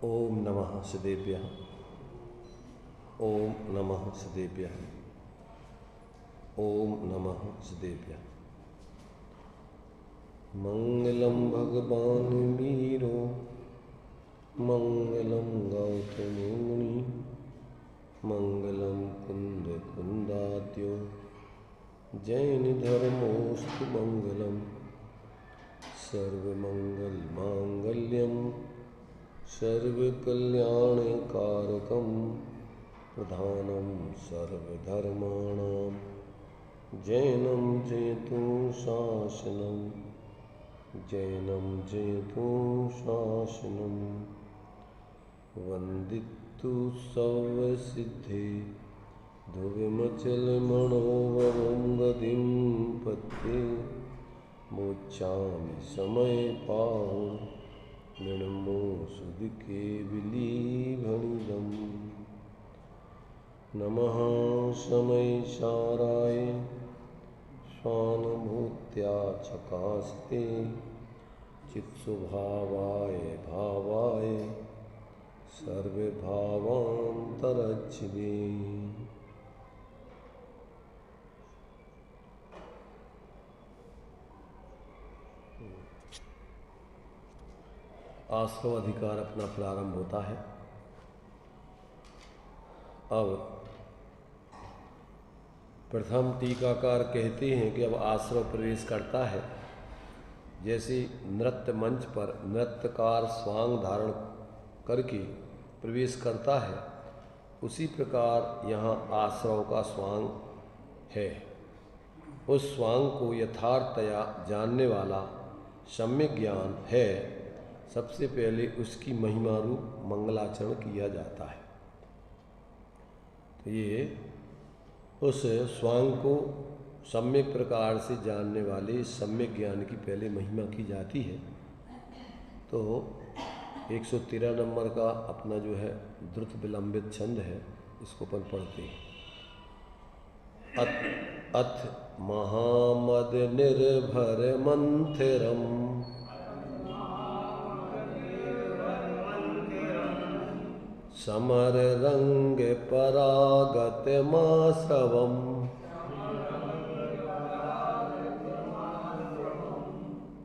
ओम नमः सिद्धेभ्यः। ओम नमः सिद्धेभ्यः। ओम नमः सिद्धेभ्यः। मंगलम भगवान मीरो, मंगलम गौतम मुनि, मंगलम कुंद कुंदाद्यो, जैन धर्मोस्तु मंगलम। सर्वमंगल मांगल्यम सर्वकल्याणकारकं, प्रधानं सर्वधर्माणां जैनं जयतु शासनं। जैनं जयतु शासनं। वन्दितु सर्वसिद्धे ध्रुवमचलमणोवरं गतिं पत्ये। मोक्षामि समय पाहुं निर्मो सुदिके विलीभनिदम्। नमः समयसाराय स्वानुभूत्या चकास्ते, चित्स्वभावाय भावाय सर्वभावान्तरच्छिदे। आश्रव अधिकार अपना प्रारंभ होता है। अब प्रथम टीकाकार कहते हैं कि अब आश्रव प्रवेश करता है। जैसे नृत्य मंच पर नृत्यकार स्वांग धारण करके प्रवेश करता है, उसी प्रकार यहाँ आश्रव का स्वांग है। उस स्वांग को यथार्थतया जानने वाला सम्यक ज्ञान है। सबसे पहले उसकी महिमा रूप मंगलाचरण किया जाता है। तो ये उस स्वांग को सम्यक प्रकार से जानने वाले सम्यक ज्ञान की पहले महिमा की जाती है। तो 113 नंबर का अपना जो है द्रुत विलंबित छंद है, इसको अपन पढ़ते हैं। अथ महामद निर्भर मंथिरम, समर रंग परागत मासवम,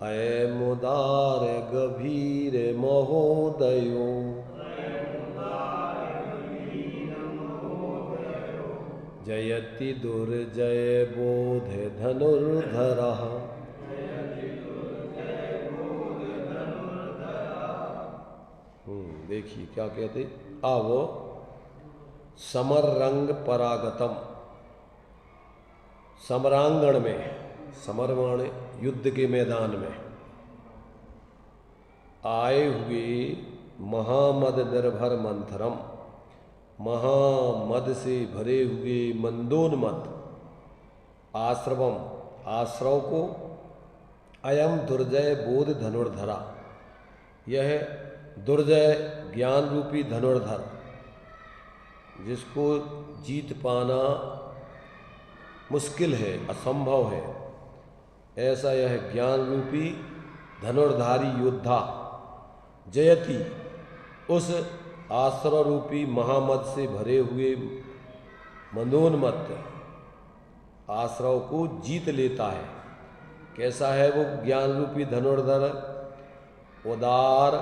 अयमुदार गभीर महोदयो, जयति दुर्जय बोध धनुर्धरः। देखिए क्या कहते। अब समर रंग परागतम, समरांगण में, समर माने युद्ध के मैदान में आए हुए महामद निर्भर मंथरम, महामद से भरे हुए मंदोन्मत आश्रवम, आश्रव को, अयम दुर्जय बोध धनुर्धरा, यह दुर्जय ज्ञान रूपी धनुर्धर, जिसको जीत पाना मुश्किल है, असंभव है, ऐसा यह ज्ञान रूपी धनुर्धारी योद्धा जयति, उस आश्रव रूपी महामद से भरे हुए मंदोन्मत्त आश्रव को जीत लेता है। कैसा है वो ज्ञान रूपी धनुर्धर? उदार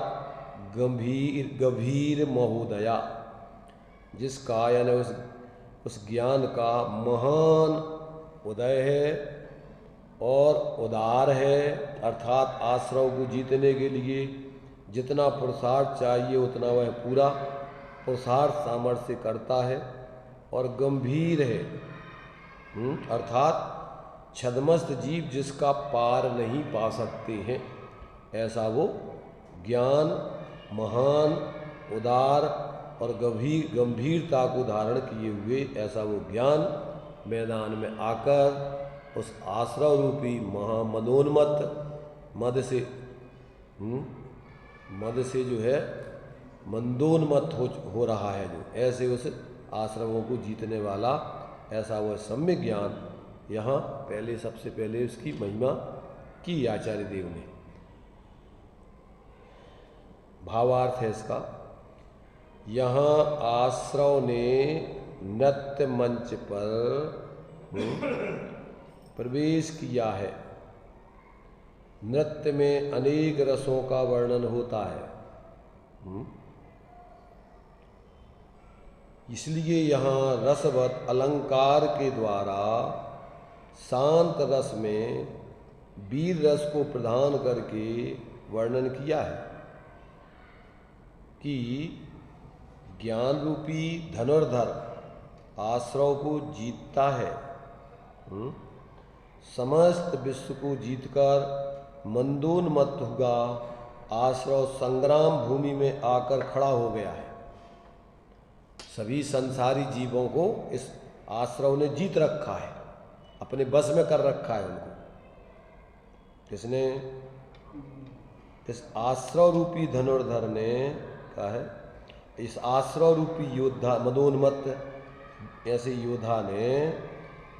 गंभीर महोदया, जिसका यानी उस ज्ञान का महान उदय है और उदार है, अर्थात आश्रव को जीतने के लिए जितना पुरुषार्थ चाहिए उतना वह पूरा पुरुषार्थ सामर्थ्य करता है, और गंभीर है, अर्थात छद्मस्त जीव जिसका पार नहीं पा सकते हैं, ऐसा वो ज्ञान महान, उदार और गंभीरता को धारण किए हुए ऐसा वो ज्ञान मैदान में आकर उस आश्रव रूपी महामदोन्मत्त मद से जो है मंदोन्मत्त हो रहा है, जो ऐसे उस आश्रमों को जीतने वाला ऐसा वह सम्यक ज्ञान यहाँ पहले सबसे पहले उसकी महिमा की आचार्य देव ने। भावार्थ है इसका यहाँ आश्रव ने नृत्य मंच पर प्रवेश किया है। नृत्य में अनेक रसों का वर्णन होता है, इसलिए यहाँ रसवत अलंकार के द्वारा शांत रस में वीर रस को प्रदान करके वर्णन किया है कि ज्ञान रूपी धनुर्धर आश्रव को जीतता है। समस्त विश्व को जीतकर मंदोन्मत्त हुआ आश्रव संग्राम भूमि में आकर खड़ा हो गया है। सभी संसारी जीवों को इस आश्रव ने जीत रखा है, अपने बस में कर रखा है उनको। किसने? इस आश्रव रूपी धनुर्धर ने कहा है, इस आश्रव रूपी योद्धा मदोन्मत्त ऐसे योद्धा ने,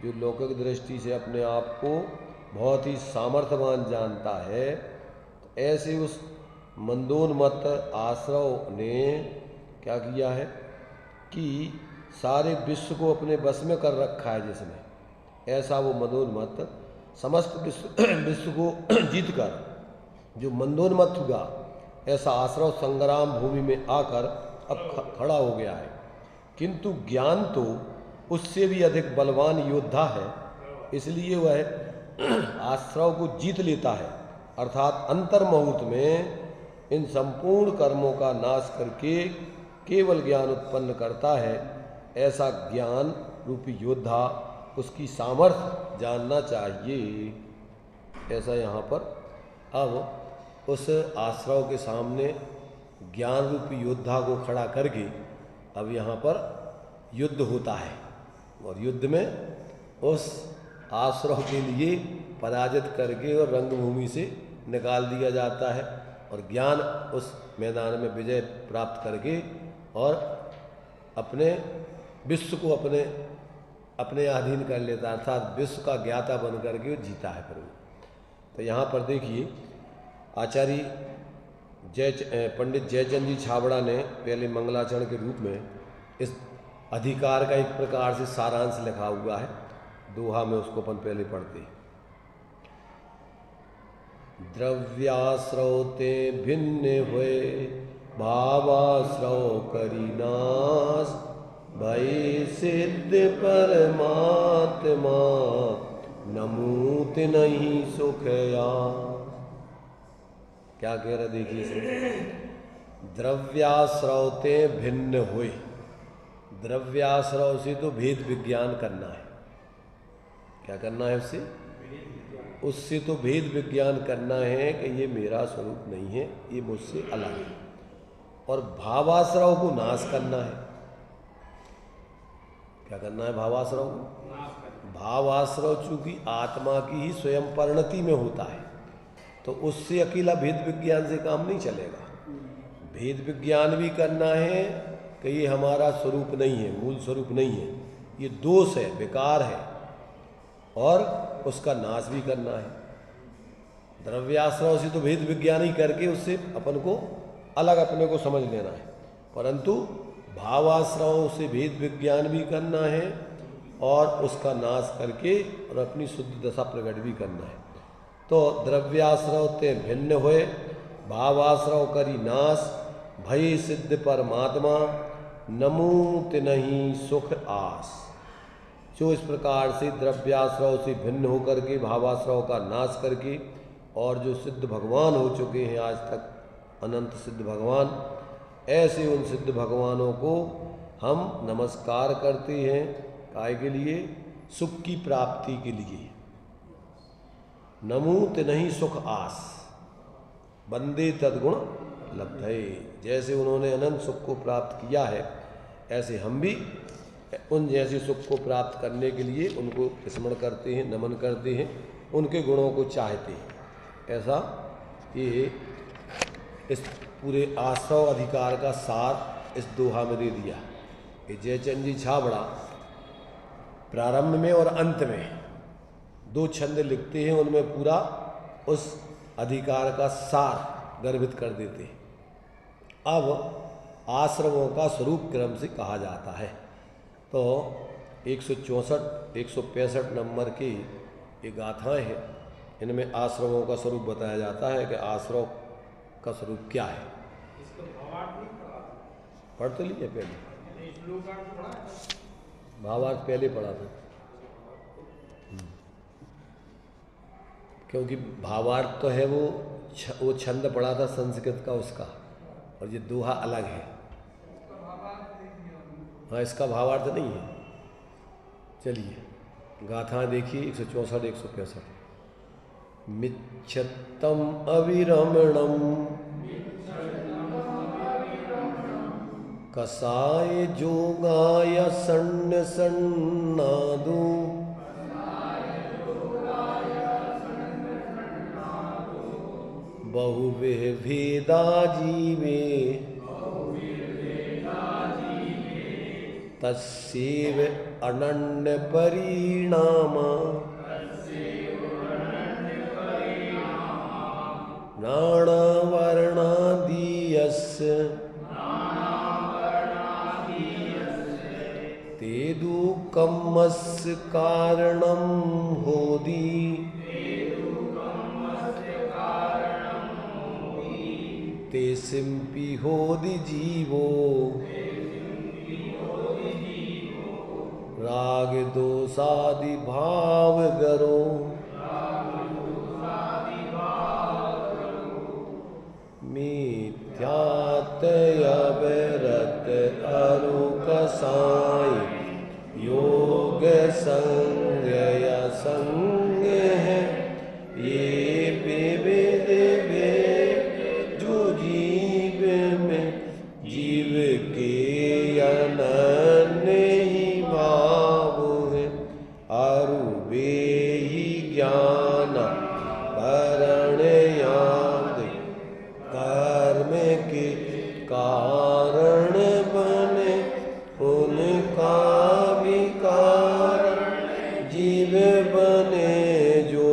जो लौकिक दृष्टि से अपने आप को बहुत ही सामर्थ्यवान जानता है, तो ऐसे उस मंदोन्मत्त आश्रव ने क्या किया है कि सारे विश्व को अपने बस में कर रखा है जिसने, ऐसा वो मंदोन्मत्त समस्त विश्व को जीतकर जो मंदोन्मत्त हुआ, ऐसा आश्रव संग्राम भूमि में आकर अब खड़ा हो गया है। किंतु ज्ञान तो उससे भी अधिक बलवान योद्धा है, इसलिए वह आश्रव को जीत लेता है, अर्थात अंतर्मुहूर्त में इन संपूर्ण कर्मों का नाश करके केवल ज्ञान उत्पन्न करता है। ऐसा ज्ञान रूपी योद्धा, उसकी सामर्थ्य जानना चाहिए। ऐसा यहाँ पर अब उस आश्रव के सामने ज्ञान रूपी योद्धा को खड़ा करके अब यहाँ पर युद्ध होता है, और युद्ध में उस आश्रव के लिए पराजित करके और रंगभूमि से निकाल दिया जाता है, और ज्ञान उस मैदान में विजय प्राप्त करके और अपने विश्व को अपने अधीन कर लेता है, अर्थात विश्व का ज्ञाता बन करके वो जीता है प्रभु। तो यहाँ पर देखिए आचार्य पंडित जयचंद जी छाबड़ा ने पहले मंगलाचरण के रूप में इस अधिकार का एक प्रकार से सारांश लिखा हुआ है, दोहा में उसको अपन पहले पढ़ते हैं। द्रव्याश्रव ते भिन्न हुए भावाश्रव करी नाश, भय सिद्ध परमात्मा नमूत नहीं सुख यास। क्या कह रहे देखिए इसमें, द्रव्याश्रव ते भिन्न हुए, द्रव्याश्रव से तो भेद विज्ञान करना है। क्या करना है उससे तो भेद विज्ञान करना है कि ये मेरा स्वरूप नहीं है, ये मुझसे अलग है। और भावाश्रव को नाश करना है। क्या करना है भावाश्रव को? भावाश्रव चूंकि आत्मा की ही स्वयं परिणति में होता है, तो उससे अकेला भेद विज्ञान से काम नहीं चलेगा। भेद विज्ञान भी करना है कि ये हमारा स्वरूप नहीं है, मूल स्वरूप नहीं है, ये दोष है, विकार है, और उसका नाश भी करना है। द्रव्याश्रव से तो भेद विज्ञान ही करके उससे अपन को अलग अपने को समझ लेना है, परंतु भावाश्रव से भेद विज्ञान भी करना है और उसका नाश करके और अपनी शुद्ध दशा प्रकट भी करना है। तो द्रव्याश्रव ते भिन्न हुए भावाश्रव करी नाश, भय सिद्ध परमात्मा नमूत नहीं सुख आस। जो इस प्रकार से द्रव्याश्रव से भिन्न होकर के भावाश्रव का नाश करके और जो सिद्ध भगवान हो चुके हैं आज तक, अनंत सिद्ध भगवान, ऐसे उन सिद्ध भगवानों को हम नमस्कार करते हैं। काय के लिए? सुख की प्राप्ति के लिए। नमूत नहीं सुख आस, बंदे तद्गुण लब्धे। जैसे उन्होंने अनंत सुख को प्राप्त किया है, ऐसे हम भी उन जैसे सुख को प्राप्त करने के लिए उनको स्मरण करते हैं, नमन करते हैं, उनके गुणों को चाहते हैं। ऐसा ये इस पूरे आश्रव अधिकार का सार इस दोहा में दे दिया। ये जयचंद जी छाबड़ा प्रारंभ में और अंत में 2 छंद लिखते हैं, उनमें पूरा उस अधिकार का सार गर्भित कर देते हैं। अब आश्रमों का स्वरूप क्रम से कहा जाता है। तो 164 165 नंबर की ये गाथाएं हैं, इनमें आश्रमों का स्वरूप बताया जाता है कि आश्रम का स्वरूप क्या है। पढ़ तो लिए पहले, भावार्थ पहले पढ़ा था, क्योंकि भावार्थ तो है वो छंद पढ़ा था संस्कृत का उसका, और ये दोहा अलग है। हाँ, इसका भावार्थ नहीं है। चलिए गाथा देखिए 164 165। मिच्छत्तम अविरमणम कसाय जोगाय सन्न सन्नादो बहुविधेदा जीवे तस्यैव अनन्य परिणामा नानावर्णादीयस्य ते दुःखमस्य कारणं होदि ते सिंपि होदि जीवो राग दोषादि भाव गरो मिथ्यात्वव्यरत अरुकसाय योग संज्ञय संग है ये विविध वे जो जीव में जीव के अनन्य ही भाव है अरुवे ही ज्ञान भरण याद कर्म के कारण बने उनका विकार जीव बने जो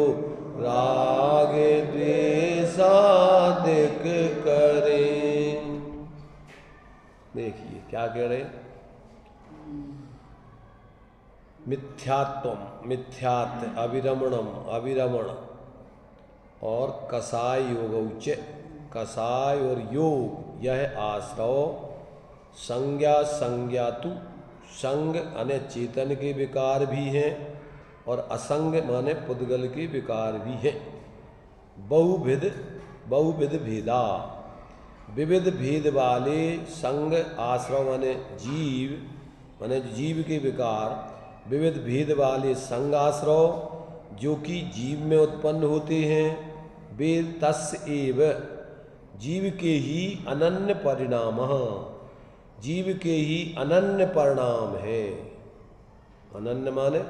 राग द्वेषादिक करें। देखिए क्या कह रहे हैं, मिथ्यात्वम मिथ्यात्व अविरमणम अविरमण और कसाय योगौच कसाय और योग यह आश्रव संज्ञा संज्ञातु संग माने चेतन के विकार भी हैं और असंग माने पुद्गल के विकार भी हैं। बहुविध भेदा विविध भेद वाले संग आश्रव माने जीव के विकार विविध भेद वाले संग आश्रव जो कि जीव में उत्पन्न होते हैं वे तस्य एव जीव के ही अनन्य परिणाम जीव के ही अनन्य परिणाम है। अनन्य माने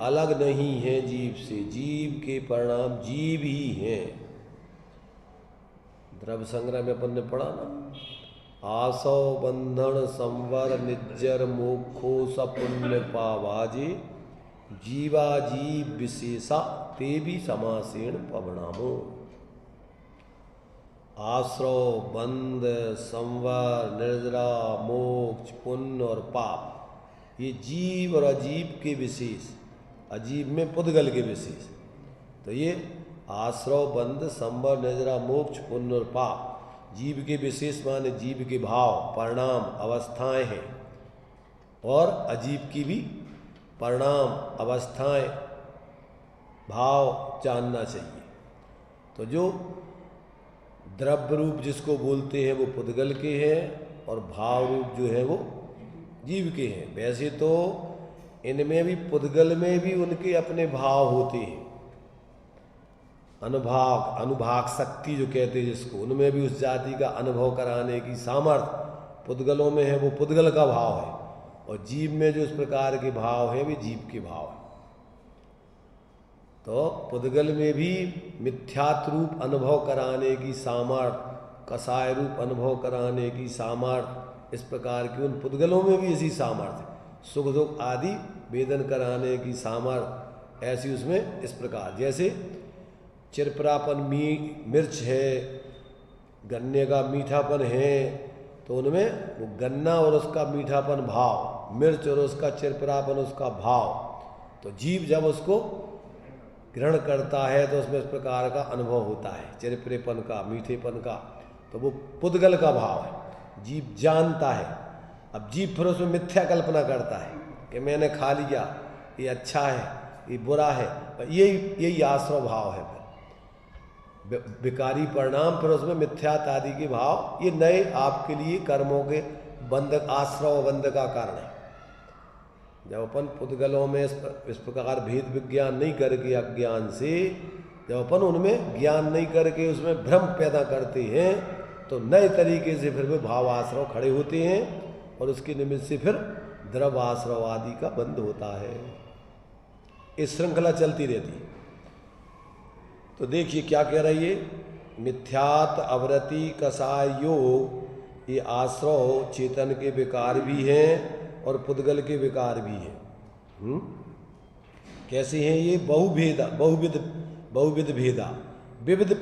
अलग नहीं है जीव से, जीव के परिणाम जीव ही हैं। द्रव्य संग्रह में अपन ने पढ़ा ना, आसो बंधन संवर निज्जर मोक्षो सपुण्य पावाजे जीवा जीव विशेषा ते भी समासेन पवनामो। आश्रव बंध संवर निर्जरा मोक्ष पुण्य और पाप ये जीव और अजीव के विशेष, अजीव में पुद्गल के विशेष। तो ये आश्रव बंध संवर निर्जरा मोक्ष पुण्य और पाप जीव के विशेष माने जीव के भाव परिणाम अवस्थाएं हैं, और अजीव की भी परिणाम अवस्थाएं भाव जानना चाहिए। तो जो द्रव्य रूप जिसको बोलते हैं वो पुद्गल के हैं और भाव रूप जो है वो जीव के हैं। वैसे तो इनमें भी पुद्गल में भी उनके अपने भाव होते हैं, अनुभाग शक्ति जो कहते हैं जिसको, उनमें भी उस जाति का अनुभव कराने की सामर्थ्य पुद्गलों में है, वो पुद्गल का भाव है। और जीव में जो इस प्रकार के भाव है वे जीव के भाव है। तो पुद्गल में भी मिथ्यात् रूप अनुभव कराने की सामर्थ्य, कसाय रूप अनुभव कराने की सामर्थ्य, इस प्रकार की उन पुद्गलों में भी ऐसी सामर्थ्य, सुख दुख आदि वेदन कराने की सामर्थ्य ऐसी उसमें इस प्रकार। जैसे चिरपरापन मिर्च है, गन्ने का मीठापन है, तो उनमें वो गन्ना और उसका मीठापन भाव, मिर्च और उसका चिरपरापन उसका भाव, तो जीव जब उसको ग्रहण करता है तो उसमें इस प्रकार का अनुभव होता है, चिरपरेपन का, मीठेपन का, तो वो पुद्गल का भाव है, जीव जानता है। अब जीव फिर उसमें मिथ्या कल्पना करता है कि मैंने खा लिया, ये अच्छा है, ये बुरा है, यही आश्रव भाव है। फिर विकारी परिणाम, फिर उसमें मिथ्यात आदि के भाव, ये नए आपके लिए कर्मों के बंध, आश्रव बंध का कारण है। जब अपन पुद्गलों में इस प्रकार भेद विज्ञान नहीं करके अज्ञान से, जब अपन उनमें ज्ञान नहीं करके उसमें भ्रम पैदा करते हैं, तो नए तरीके से फिर वे भाव आश्रव खड़े होते हैं और उसके निमित्त से फिर द्रव आश्रव आदि का बंध होता है। इस श्रृंखला चलती रहती है। तो देखिए क्या कह रही है, मिथ्यात अवरति कसाय योग, ये आश्रव चेतन के विकार भी हैं और पुद्गल के विकार भी हैं। कैसे हैं ये? बहुविध भेदा, विविध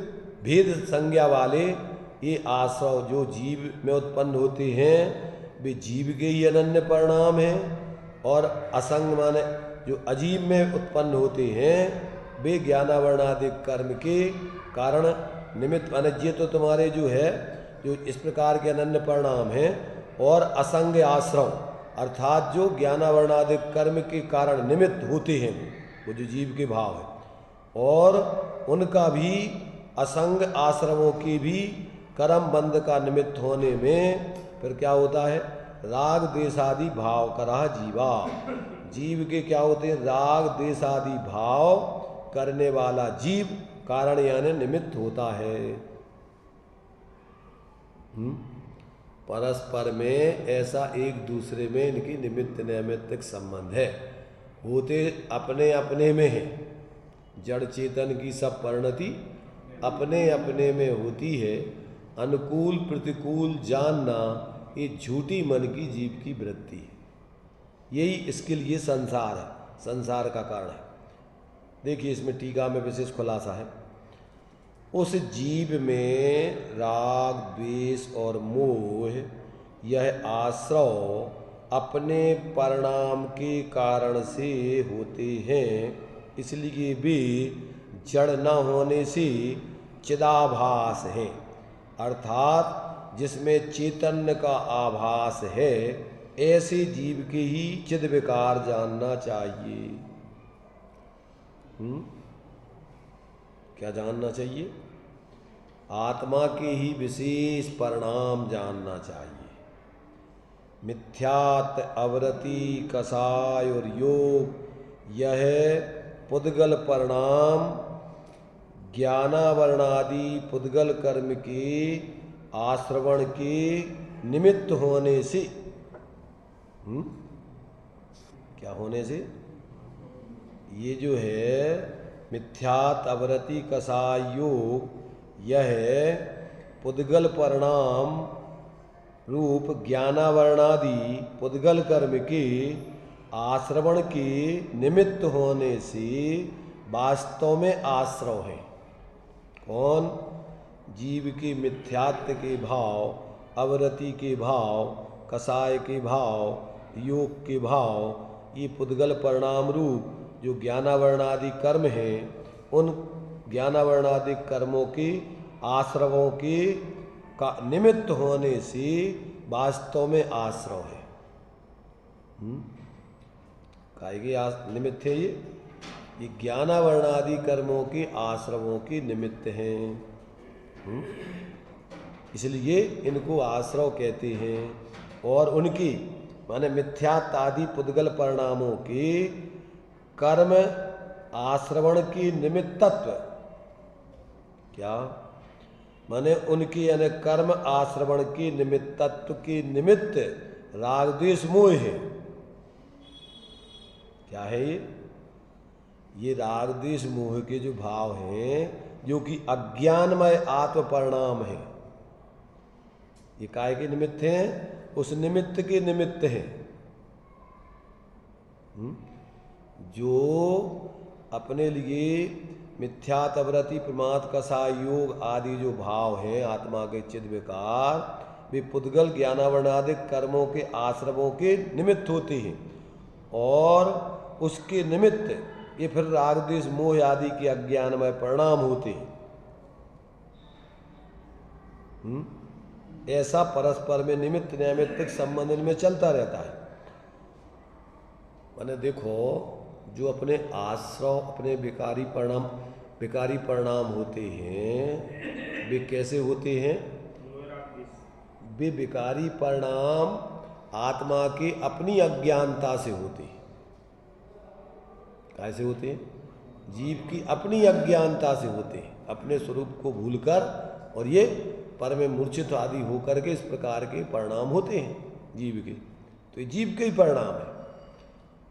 भेद संज्ञा वाले ये आश्रव जो जीव में उत्पन्न होते हैं, वे जीव के ही अनन्य परिणाम हैं, और असंग माने जो अजीब में उत्पन्न होते हैं वे ज्ञानावरणादि कर्म के कारण निमित्त, माने ये तो तुम्हारे जो है जो इस प्रकार के अनन्य परिणाम हैं, और असंग आश्रव अर्थात जो ज्ञानावरणादि कर्म के कारण निमित्त होते हैं, वो जो जीव के भाव है, और उनका भी असंग आश्रमों की भी कर्म बंध का निमित्त होने में फिर क्या होता है, राग देशादि भाव करा जीवा। जीव के क्या होते हैं? राग देशादि भाव करने वाला जीव कारण यानी निमित्त होता है। परस्पर में ऐसा एक दूसरे में इनकी निमित्त नैमित्तिक संबंध है, होते अपने अपने में है। जड़ चेतन की सब परिणति अपने अपने में होती है। अनुकूल प्रतिकूल जानना ये झूठी मन की जीव की वृत्ति है। यही इसके लिए संसार है, संसार का कारण है। देखिए इसमें टीका में विशेष खुलासा है। उस जीव में राग द्वेष और मोह यह आश्रव अपने परिणाम के कारण से होते हैं, इसलिए वे जड़ न होने से चिदाभास हैं, अर्थात जिसमें चैतन्य का आभास है, ऐसे जीव के ही चिद विकार जानना चाहिए। क्या जानना चाहिए? आत्मा के ही विशेष परिणाम जानना चाहिए। मिथ्यात अवरति कसाय और योग यह पुद्गल परिणाम ज्ञानावरणादि पुद्गल कर्म के आश्रवण के निमित्त होने से, क्या होने से? ये जो है मिथ्यात अवरति कसाय योग यह पुद्गल परिणाम रूप ज्ञानावरणादि पुद्गल कर्म के आश्रवण के निमित्त होने से वास्तव में आश्रव है। कौन? जीव के मिथ्यात्व के भाव, अवरति के भाव, कसाय के भाव, योग के भाव, ये पुद्गल परिणाम रूप जो ज्ञानावरणादि कर्म हैं, उन ज्ञानावरणादि कर्मों के आश्रवों के का निमित्त होने से वास्तव में आश्रव है। काहे निमित्त है ये ज्ञानावरणादि कर्मों के आश्रवों के निमित्त हैं, इसलिए इनको आश्रव कहते हैं। और उनकी माने मिथ्यात्व आदि पुद्गल परिणामों के कर्म आश्रवण की निमित्तत्व, क्या माने उनकी यानी कर्म आश्रवण की निमित्तत्व के निमित्त राग द्वेष मोह है। क्या है ये? ये राग द्वेष मोह के जो भाव हैं, जो कि अज्ञानमय आत्म परिणाम है, ये काय के निमित्त हैं? उस निमित्त के निमित्त हैं जो अपने लिए मिथ्यात्वरति प्रमाद कसाय योग आदि जो भाव हैं आत्मा के चिद विकार, वे पुद्गल ज्ञानावरणादिक कर्मों के आश्रमों के निमित्त होते हैं और उसके निमित्त ये फिर राग द्वेष मोह आदि के अज्ञानमय परिणाम होते हैं। ऐसा परस्पर में निमित्त नैमित्तिक संबंध में चलता रहता है। मैंने देखो, जो अपने आश्रव अपने विकारी परिणाम होते हैं, वे कैसे होते हैं? वे विकारी परिणाम आत्मा की अपनी अज्ञानता से होते हैं। कैसे होते हैं? जीव की अपनी अज्ञानता से होते हैं, अपने स्वरूप को भूलकर, और ये पर में मूर्छित आदि होकर के इस प्रकार के परिणाम होते हैं जीव के। तो ये जीव के ही परिणाम है।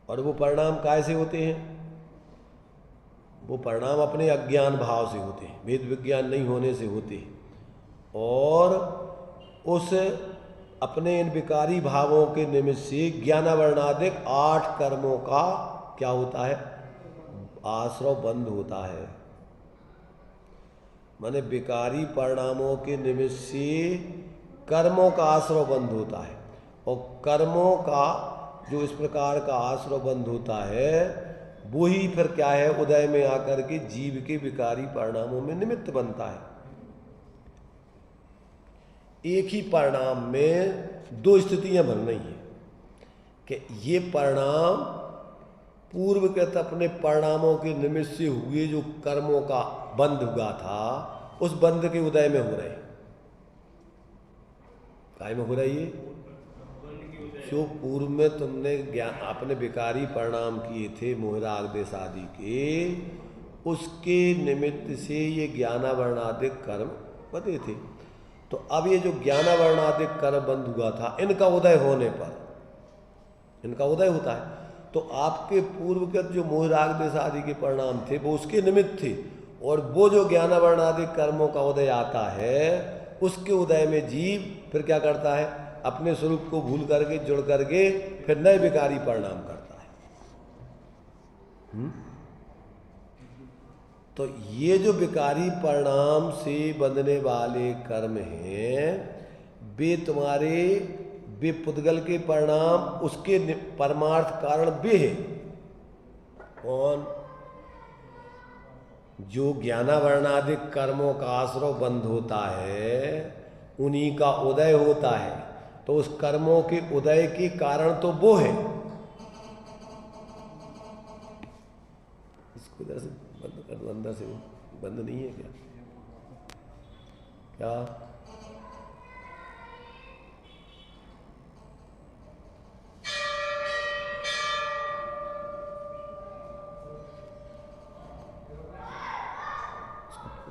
और वो परिणाम कैसे होते हैं? वो परिणाम अपने अज्ञान भाव से होते हैं, वेद विज्ञान नहीं होने से होते हैं। और उस अपने इन विकारी भावों के निमित्त से ज्ञानावरणादिक 8 कर्मों का क्या होता है? आश्रव बंद होता है। माने विकारी परिणामों के निमित्त से कर्मों का आश्रव बंद होता है, और कर्मों का जो इस प्रकार का आश्रव बंद होता है, वो ही फिर क्या है? उदय में आकर के जीव के विकारी परिणामों में निमित्त बनता है। एक ही परिणाम में 2 स्थितियां बन रही हैं कि ये परिणाम पूर्वकृत अपने परिणामों के निमित्त से हुए जो कर्मों का बंध हुआ था, उस बंध के उदय में हो रहे। काय में हो रही है? जो पूर्व में तुमने ज्ञान अपने विकारी परिणाम किए थे मोह राग द्वेष आदि के, उसके निमित्त से ये ज्ञानावरणादिक कर्म बंधे थे। तो अब ये जो ज्ञानावरणादिक कर्म बंद हुआ था, इनका उदय होने पर, इनका उदय होता है। तो आपके पूर्वगत जो मोह राग द्वेष आदि के परिणाम थे, वो उसके निमित्त थे, और वो जो ज्ञानावरणादिक कर्मों का उदय आता है, उसके उदय में जीव फिर क्या करता है? अपने स्वरूप को भूल करके, जुड़ करके फिर नए विकारी परिणाम करता है। तो ये जो विकारी परिणाम से बंधने वाले कर्म हैं, वे तुम्हारे वे पुद्गल के परिणाम, उसके परमार्थ कारण वे हैं। कौन? जो ज्ञानावरणादिक कर्मों का आश्रव बंद होता है, उन्हीं का उदय होता है। तो उस कर्मों के उदय के कारण तो वो है। इसको इधर से बंद कर दो, अंदर से बंद नहीं है क्या? क्या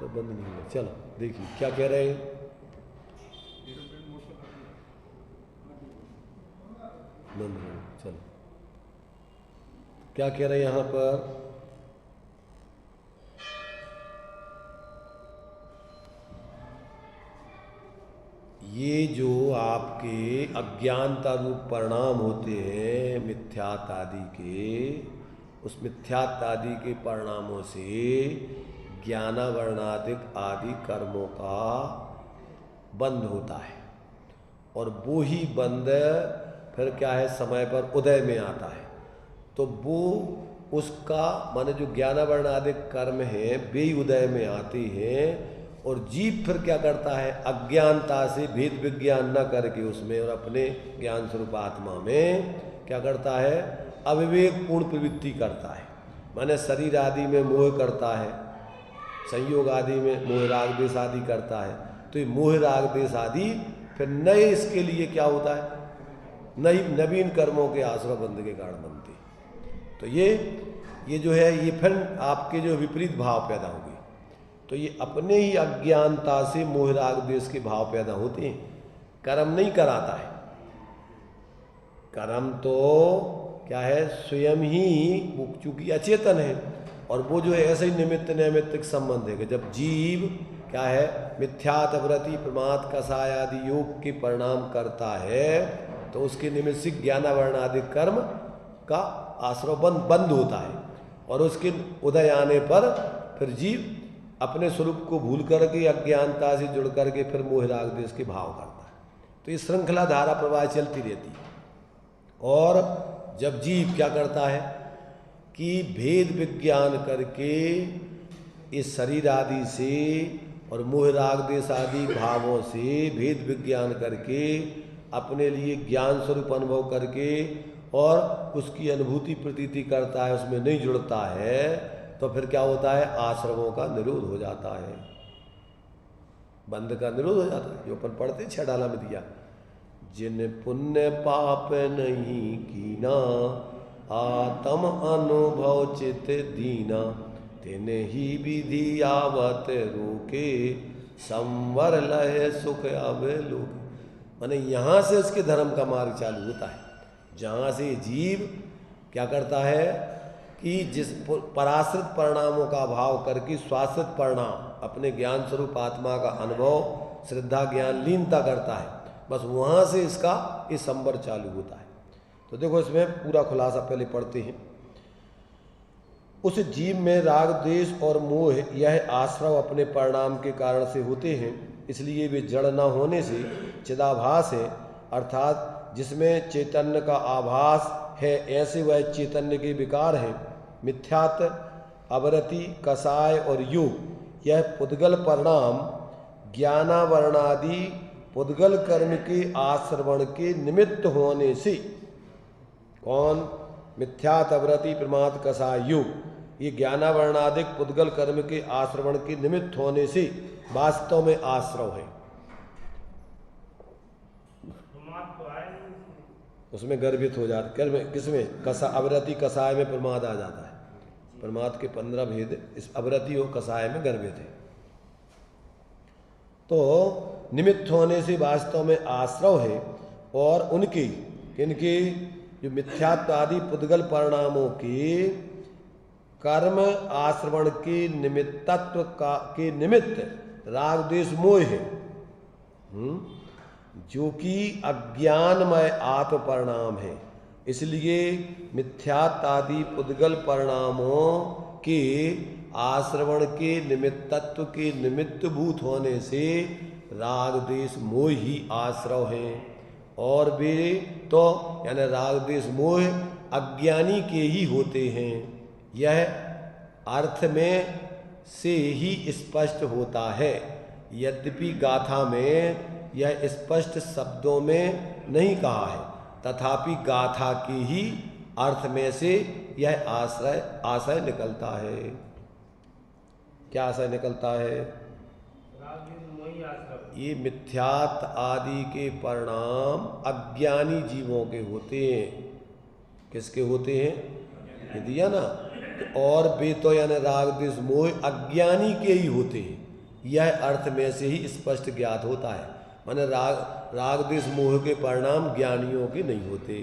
बंद नहीं है? चलो देखिए क्या कह रहे हैं। बंद नहीं, चलो क्या कह रहे हैं यहां पर? ये जो आपके अज्ञानता रूप परिणाम होते हैं मिथ्यात्व आदि के, उस मिथ्यात्व आदि के परिणामों से ज्ञानावरणादिक आदि कर्मों का बंद होता है, और वो ही बंद फिर क्या है? समय पर उदय में आता है। तो वो उसका माने जो ज्ञानावरणादिक कर्म हैं, वे ही उदय में आते हैं, और जीव फिर क्या करता है? अज्ञानता से भेद विज्ञान न करके उसमें और अपने ज्ञान स्वरूप आत्मा में क्या करता है? अविवेक पूर्ण प्रवृत्ति करता है। माने शरीर आदि में मोह करता है, संयोग आदि में मोह राग द्वेष आदि करता है। तो ये मोह राग द्वेष आदि फिर नए इसके लिए क्या होता है? नई नवीन कर्मों के आश्रय बंध के कारण बनते। तो ये जो है, ये फिर आपके जो विपरीत भाव पैदा होंगे। तो ये अपने ही अज्ञानता से मोह राग द्वेष के भाव पैदा होते हैं। कर्म नहीं कराता है। कर्म तो क्या है? स्वयं ही, वो चूंकि अचेतन है, और वो जो है ऐसे ही निमित्त नैमित्तिक संबंध है कि जब जीव क्या है? मिथ्यात्वृत्ति प्रमाद कषाय आदि योग के परिणाम करता है, तो उसके निमित्त से ज्ञानावरण आदि कर्म का आश्रय बंद होता है, और उसके उदय आने पर फिर जीव अपने स्वरूप को भूल करके अज्ञानता से जुड़ करके फिर मोह राग द्वेष के भाव करता है। तो ये श्रृंखला धारा प्रवाह चलती रहती है। और जब जीव क्या करता है कि भेद विज्ञान करके इस शरीर आदि से और मोह राग देश आदि भावों से भेद विज्ञान करके अपने लिए ज्ञान स्वरूप अनुभव करके और उसकी अनुभूति प्रतीति करता है, उसमें नहीं जुड़ता है, तो फिर क्या होता है, आश्रमों का निरोध हो जाता है, बंध का निरोध हो जाता है। जो अपन पढ़ते 6 डाला में दिया, जिन पुण्य पाप नहीं कीना, आत्म अनुभव चित दीना, तिन ही विधि आवत रोके, संवर लय सुख अब लोके। माने यहाँ से उसके धर्म का मार्ग चालू होता है, जहाँ से जीव क्या करता है कि जिस पराश्रित परिणामों का अभाव करके स्वाश्रित परिणाम अपने ज्ञान स्वरूप आत्मा का अनुभव श्रद्धा ज्ञान लीनता करता है, बस वहाँ से इसका ये संवर चालू होता है। तो देखो इसमें पूरा खुलासा पहले पढ़ते हैं। उस जीव में राग द्वेष और मोह यह आश्रव अपने परिणाम के कारण से होते हैं, इसलिए वे जड़ न होने से चिदाभास है, अर्थात जिसमें चैतन्य का आभास है ऐसे वह चैतन्य के विकार हैं। मिथ्यात, अवरति, कसाय और योग यह पुद्गल परिणाम ज्ञानावरणादि पुद्गल कर्म के आश्रवण के निमित्त होने से, कौन, मिथ्यात, अवरति, प्रमाद, कसाय, योग, ये ज्ञानावरणादिक पुद्गल कर्म के आश्रवण के निमित्त होने से वास्तव में आश्रव है। उसमें गर्भित हो जाता, किसमें, कसा, अवरति कसाय में प्रमाद आ जाता है। प्रमाद के 15 भेद इस अवरति और कसाय में गर्भित है। तो निमित्त होने से वास्तव में आश्रव है, और उनके इनके जो मिथ्यात्व आदि पुद्गल परिणामों के कर्म आश्रवण के निमित्तत्व का के निमित्त राग द्वेष मोह है, जो कि अज्ञानमय आत्म परिणाम है। इसलिए मिथ्यात्व आदि पुद्गल परिणामों के आश्रवण के निमित्तत्व के निमित्तभूत होने से राग द्वेष मोह ही आश्रव हैं, और वे तो यानी राग द्वेष मोह अज्ञानी के ही होते हैं। यह अर्थ में से ही स्पष्ट होता है, यद्यपि गाथा में यह स्पष्ट शब्दों में नहीं कहा है, तथापि गाथा के ही अर्थ में से यह आशय निकलता है। क्या आशय निकलता है? ये मिथ्यात्व आदि के परिणाम अज्ञानी जीवों के होते हैं। किसके होते हैं? ये दिया ना। और वे तो यानी राग द्वेष मोह अज्ञानी के ही होते हैं, यह अर्थ में से ही स्पष्ट ज्ञात होता है। माने राग द्वेष मोह के परिणाम ज्ञानियों के नहीं होते,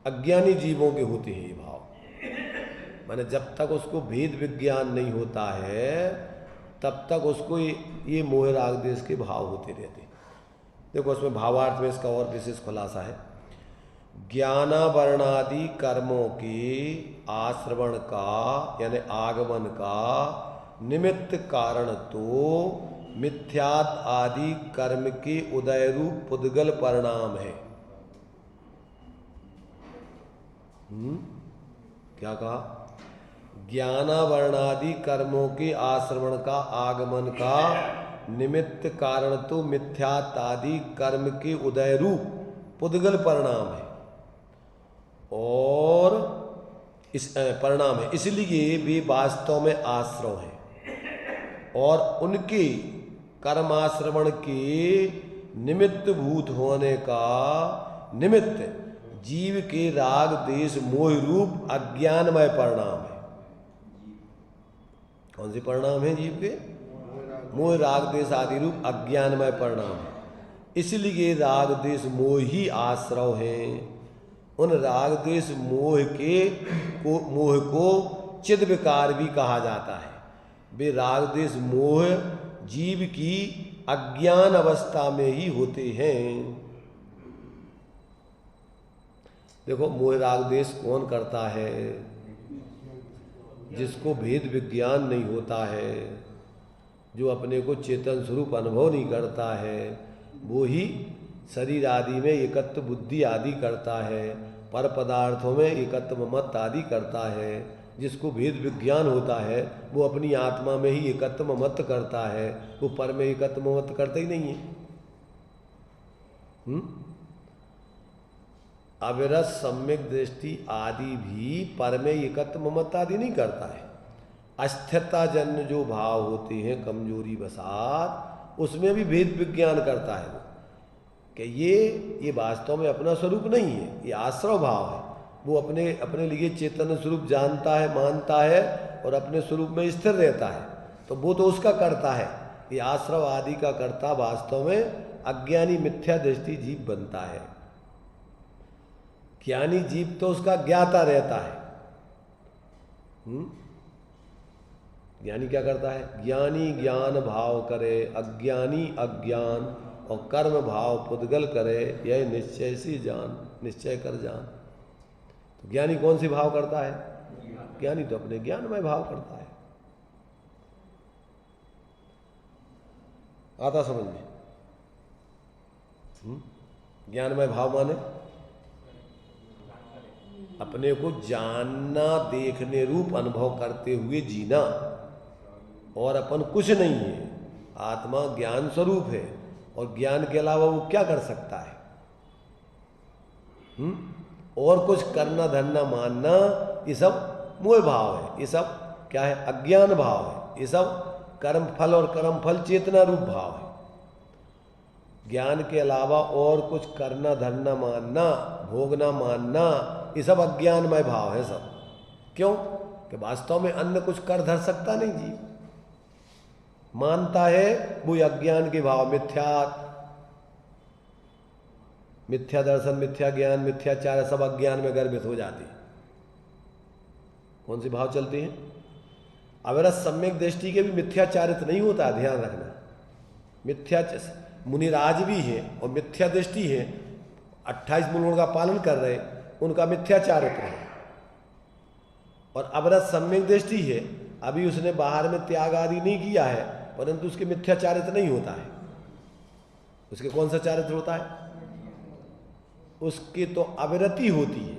अज्ञानी जीवों के होते हैं ये भाव। माने जब तक उसको भेद विज्ञान नहीं होता है तब तक उसको ये मोह राग द्वेष के भाव होते रहते। देखो उसमें भावार्थ में इसका और विशेष खुलासा है। ज्ञानावरणादि कर्मों के आश्रवण का यानी आगमन का निमित्त कारण तो मिथ्यात आदि कर्म के उदय रूप पुद्गल परिणाम है। क्या कहा? ज्ञानावरणादि कर्मों के आश्रवण का आगमन का निमित्त कारण तो मिथ्यात आदि कर्म के उदय रूप पुद्गल परिणाम है, और इस परिणाम है, इसलिए वे वास्तव में आश्रव हैं, और उनके कर्माश्रवण के निमित्त भूत होने का निमित्त जीव के राग द्वेष मोह रूप अज्ञानमय परिणाम है। कौन से परिणाम है जीव के? मोह राग द्वेष आदि रूप अज्ञानमय परिणाम है। इसलिए राग द्वेष मोह ही आश्रव हैं। उन राग द्वेष मोह को चिद विकार भी कहा जाता है। वे राग द्वेष मोह जीव की अज्ञान अवस्था में ही होते हैं। देखो मोह राग द्वेष कौन करता है? जिसको भेद विज्ञान नहीं होता है, जो अपने को चेतन स्वरूप अनुभव नहीं करता है, वो ही शरीर आदि में एकत्व बुद्धि आदि करता है, पर पदार्थों में एकत्व मत आदि करता है। जिसको भेद विज्ञान होता है वो अपनी आत्मा में ही एकत्व मत करता है, वो पर में एकत्व मत करता ही नहीं है। अविरत सम्यक दृष्टि आदि भी पर में एकत्व मत आदि नहीं करता है। अस्थिरता जन्य जो भाव होते हैं कमजोरी बसात, उसमें भी भेद विज्ञान करता है वो कि ये वास्तव में अपना स्वरूप नहीं है, ये आश्रव भाव है। वो अपने लिए चेतन स्वरूप जानता है, मानता है और अपने स्वरूप में स्थिर रहता है, तो वो तो उसका करता है। ये आश्रव आदि का कर्ता वास्तव में अज्ञानी मिथ्या दृष्टि जीव बनता है। ज्ञानी जीव तो उसका ज्ञाता रहता है। ज्ञानी क्या करता है? ज्ञानी ज्ञान भाव करे, अज्ञानी अज्ञान और कर्म भाव पुद्गल करे, यह निश्चय सी जान, निश्चय कर जान। तो ज्ञानी कौन सी भाव करता है? ज्ञानी तो अपने ज्ञानमय भाव करता है। आता समझ में? ज्ञानमय भाव माने अपने को जानना, देखने रूप अनुभव करते हुए जीना, और अपन कुछ नहीं है, आत्मा ज्ञान स्वरूप है और ज्ञान के अलावा वो क्या कर सकता है? और कुछ करना धरना मानना, ये सब मोह भाव है, ये सब क्या है? अज्ञान भाव है, ये सब कर्म फल और कर्म फल चेतना रूप भाव है। ज्ञान के अलावा और कुछ करना धरना मानना, भोगना मानना, ये सब अज्ञानमय भाव है सब। क्यों? कि वास्तव में अन्य कुछ कर धर सकता नहीं जी, मानता है वो अज्ञान के भाव, मिथ्या दर्शन, मिथ्या ज्ञान, मिथ्याचार सब अज्ञान में गर्भित हो जाते हैं। कौन सी भाव चलते हैं? अविरत सम्यक दृष्टि के भी मिथ्याचारित नहीं होता, ध्यान रखना। मिथ्या मुनिराज भी है और मिथ्या दृष्टि है, 28 मूलों का पालन कर रहे, उनका मिथ्याचारित है। और अविरत सम्यक दृष्टि है, अभी उसने बाहर में त्याग आदि नहीं किया है, परंतु उसके मिथ्याचारित नहीं होता है। उसके कौन सा चारित्र होता है? उसकी तो अविरति होती है,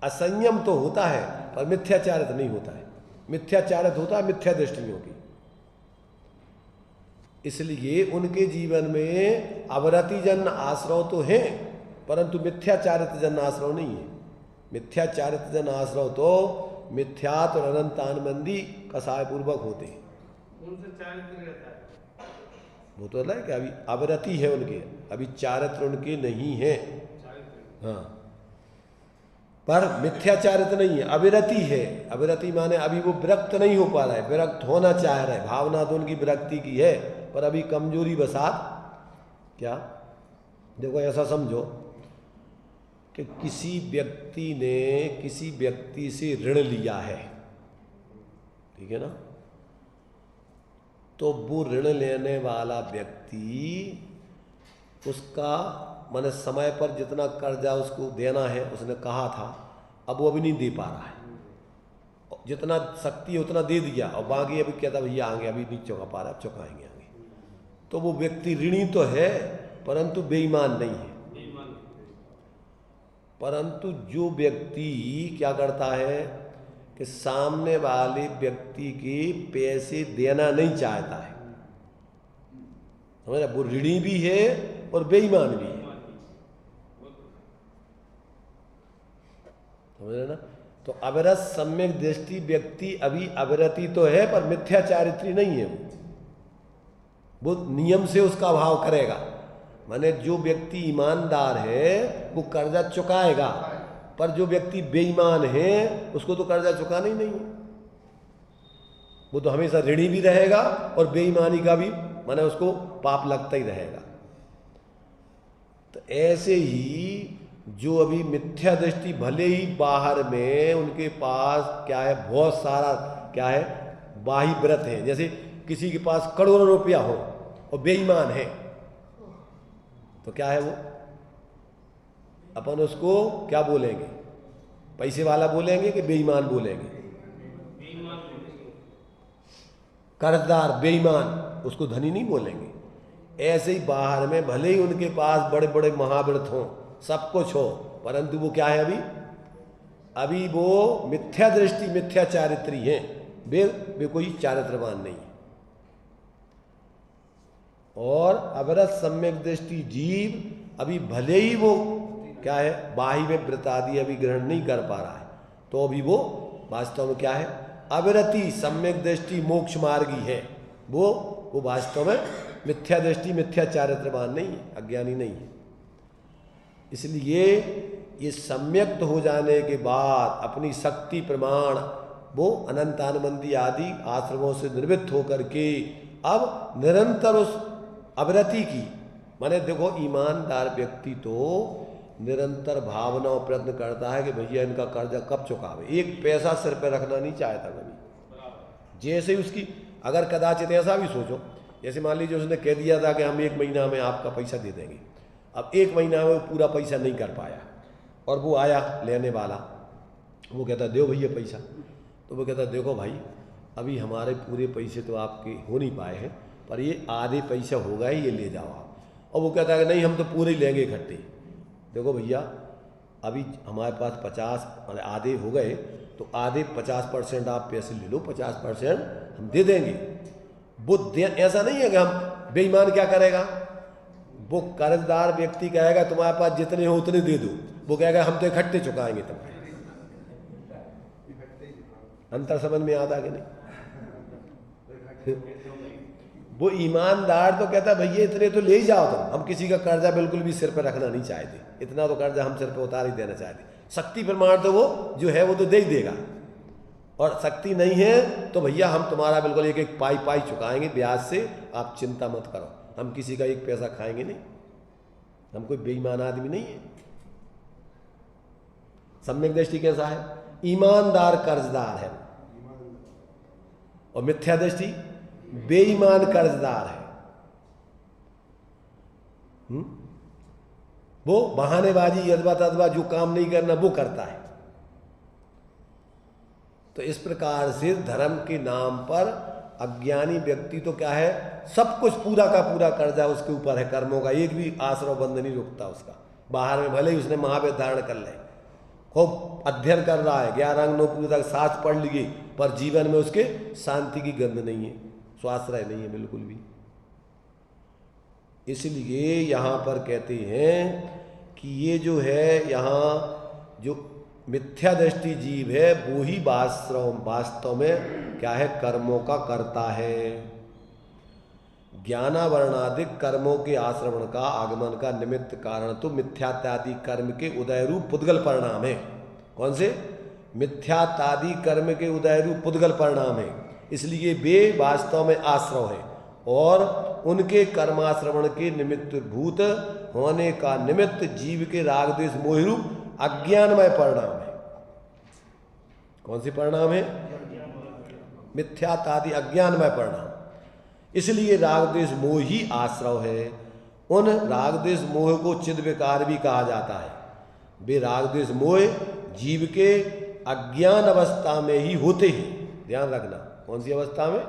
असंयम तो होता है पर मिथ्याचारित नहीं होता है। मिथ्याचारित होता है मिथ्या दृष्टियों की। इसलिए उनके जीवन में अविरति जन आश्रव तो है, परंतु मिथ्याचारित जन आश्रव नहीं है। मिथ्याचारित जन आश्रव तो मिथ्यात और अनंतानबंदी कसाय पूर्वक होते हैं। उनसे चारित्र रहता है, वो तो है कि अभी अविरति है उनके, अभी चारित्र उनके नहीं है। हाँ, पर मिथ्याचारित नहीं है, अविरति है। अविरति माने अभी वो विरक्त नहीं हो पा रहा है, विरक्त होना चाह रहा है। भावना तो उनकी विरक्ति की है, पर अभी कमजोरी बसात क्या, देखो ऐसा समझो कि किसी व्यक्ति ने किसी व्यक्ति से ऋण लिया है, ठीक है ना? तो वो ऋण लेने वाला व्यक्ति उसका माने समय पर जितना कर्जा उसको देना है उसने कहा था, अब वो अभी नहीं दे पा रहा है। जितना शक्ति है उतना दे दिया और बाकी अभी कहता भैया आगे अभी नहीं चुका पा रहा, अब चुकाएंगे आगे। तो वो व्यक्ति ऋणी तो है परंतु बेईमान नहीं है। परंतु जो व्यक्ति क्या करता है कि सामने वाले व्यक्ति के पैसे देना नहीं चाहता है, समझ रहे? वो ऋणी भी है और बेईमान भी है, समझ रहे ना? तो अविरत सम्यक दृष्टि व्यक्ति अभी अविरति तो है पर मिथ्याचारित्री नहीं है। वो नियम से उसका भाव करेगा। माने जो व्यक्ति ईमानदार है वो कर्जा चुकाएगा, पर जो व्यक्ति बेईमान है उसको तो कर्जा चुकाना ही नहीं है। वो तो हमेशा ऋणी भी रहेगा और बेईमानी का भी माने उसको पाप लगता ही रहेगा। तो ऐसे ही जो अभी मिथ्या दृष्टि, भले ही बाहर में उनके पास क्या है, बहुत सारा क्या है, बाही व्रत है। जैसे किसी के पास करोड़ों रुपया हो और बेईमान है, तो क्या है वो, अपन उसको क्या बोलेंगे? पैसे वाला बोलेंगे कि बेईमान बोलेंगे? कर्जदार बेईमान, उसको धनी नहीं बोलेंगे। ऐसे ही बाहर में भले ही उनके पास बड़े बड़े महाव्रत हों, सब कुछ हो, परंतु वो क्या है, अभी वो मिथ्या दृष्टि मिथ्या चारित्री हैं, वे कोई चारित्रवान नहीं है। और अवरत सम्यक दृष्टि जीव अभी भले ही वो क्या है, बाही में व्रत आदि अभी ग्रहण नहीं कर पा रहा है, तो अभी वो वास्तव में क्या है, अविरति सम्यक दृष्टि मोक्ष मार्गी है। वो वास्तव में मिथ्या दृष्टि मिथ्या चारित्रवान नहीं है, अज्ञानी नहीं है। इसलिए ये सम्यक्त हो जाने के बाद अपनी शक्ति प्रमाण वो अनंतानुबंधी आदि आश्रमों से निर्वृत्त होकर के अब निरंतर उस अविरति की, माने देखो ईमानदार व्यक्ति तो निरंतर भावना और प्रयत्न करता है कि भैया इनका कर्जा कब चुकावे, एक पैसा सिर पे रखना नहीं चाहता कभी। जैसे उसकी अगर कदाचित ऐसा भी सोचो, जैसे मान लीजिए उसने कह दिया था कि हम 1 महीना में आपका पैसा दे देंगे, अब 1 महीना में वो पूरा पैसा नहीं कर पाया और वो आया लेने वाला, वो कहता दो भैया पैसा, तो वो कहता देखो भाई अभी हमारे पूरे पैसे तो आपके हो नहीं पाए हैं, पर ये आधे पैसा होगा ही, ये ले जाओ आप। और वो कहता है कि नहीं हम तो पूरे ही लेंगे इकट्ठे। देखो भैया अभी हमारे पास 50 आधे हो गए, तो आधे 50% आप पैसे ले लो, 50% हम दे देंगे। वो ऐसा नहीं है कि हम बेईमान क्या करेगा, वो कर्जदार व्यक्ति कहेगा तुम्हारे पास जितने हो उतने दे दो, वो कहेगा हम तो इकट्ठे चुकाएंगे तुम्हारे। अंतर समझ में आता कि नहीं? वो ईमानदार तो कहता भैया इतने तो ले ही जाओ तुम, हम किसी का कर्जा बिल्कुल भी सिर पर रखना नहीं चाहते, इतना तो कर्जा हम सिर पर उतार ही देना चाहते। शक्ति प्रमाण तो वो जो है वो तो दे ही देगा, और शक्ति नहीं है तो भैया हम तुम्हारा बिल्कुल एक एक पाई चुकाएंगे ब्याज से, आप चिंता मत करो, हम किसी का एक पैसा खाएंगे नहीं, हम कोई बेईमान आदमी नहीं है। सम्यक दृष्टि कैसा है, ईमानदार कर्जदार है, और मिथ्या दृष्टि बेईमान कर्जदार है। वो बहानेबाजी यदवा तदवा जो काम नहीं करना वो करता है। तो इस प्रकार से धर्म के नाम पर अज्ञानी व्यक्ति तो क्या है, सब कुछ पूरा का पूरा कर्जा उसके ऊपर है, कर्मों का एक भी आश्रव बंद नहीं रुकता उसका। बाहर में भले ही उसने महावेद धारण कर ले, खूब अध्ययन कर रहा है, 11 अंग 9 पूजा शास्त्र पढ़ लिए, पर जीवन में उसके शांति की गंध नहीं है, स्वाश्रय नहीं है बिल्कुल भी। इसलिए यहाँ पर कहते हैं कि ये जो है यहाँ जो मिथ्या दृष्टि जीव है वो ही वास्तव में क्या है, कर्मों का करता है। ज्ञानावरणादिक कर्मों के आश्रवण का आगमन का निमित्त कारण तो मिथ्यात्यादि कर्म के उदय रूप पुद्गल परिणाम है। कौन से? मिथ्यात्यादि कर्म के उदय रूप पुद्गल परिणाम है, इसलिए वे वास्तव में आश्रव है, और उनके कर्माश्रवण के निमित्त भूत होने का निमित्त जीव के राग द्वेष मोह रूप अज्ञानमय परिणाम है। कौन सी परिणाम है? मिथ्यात्यादि अज्ञानमय परिणाम। इसलिए राग द्वेष मोह ही आश्रव है। उन राग द्वेष मोह को चिद विकार भी कहा जाता है। वे राग द्वेष मोह जीव के अज्ञान अवस्था में ही होते हैं, ध्यान रखना। कौन सी अवस्था में?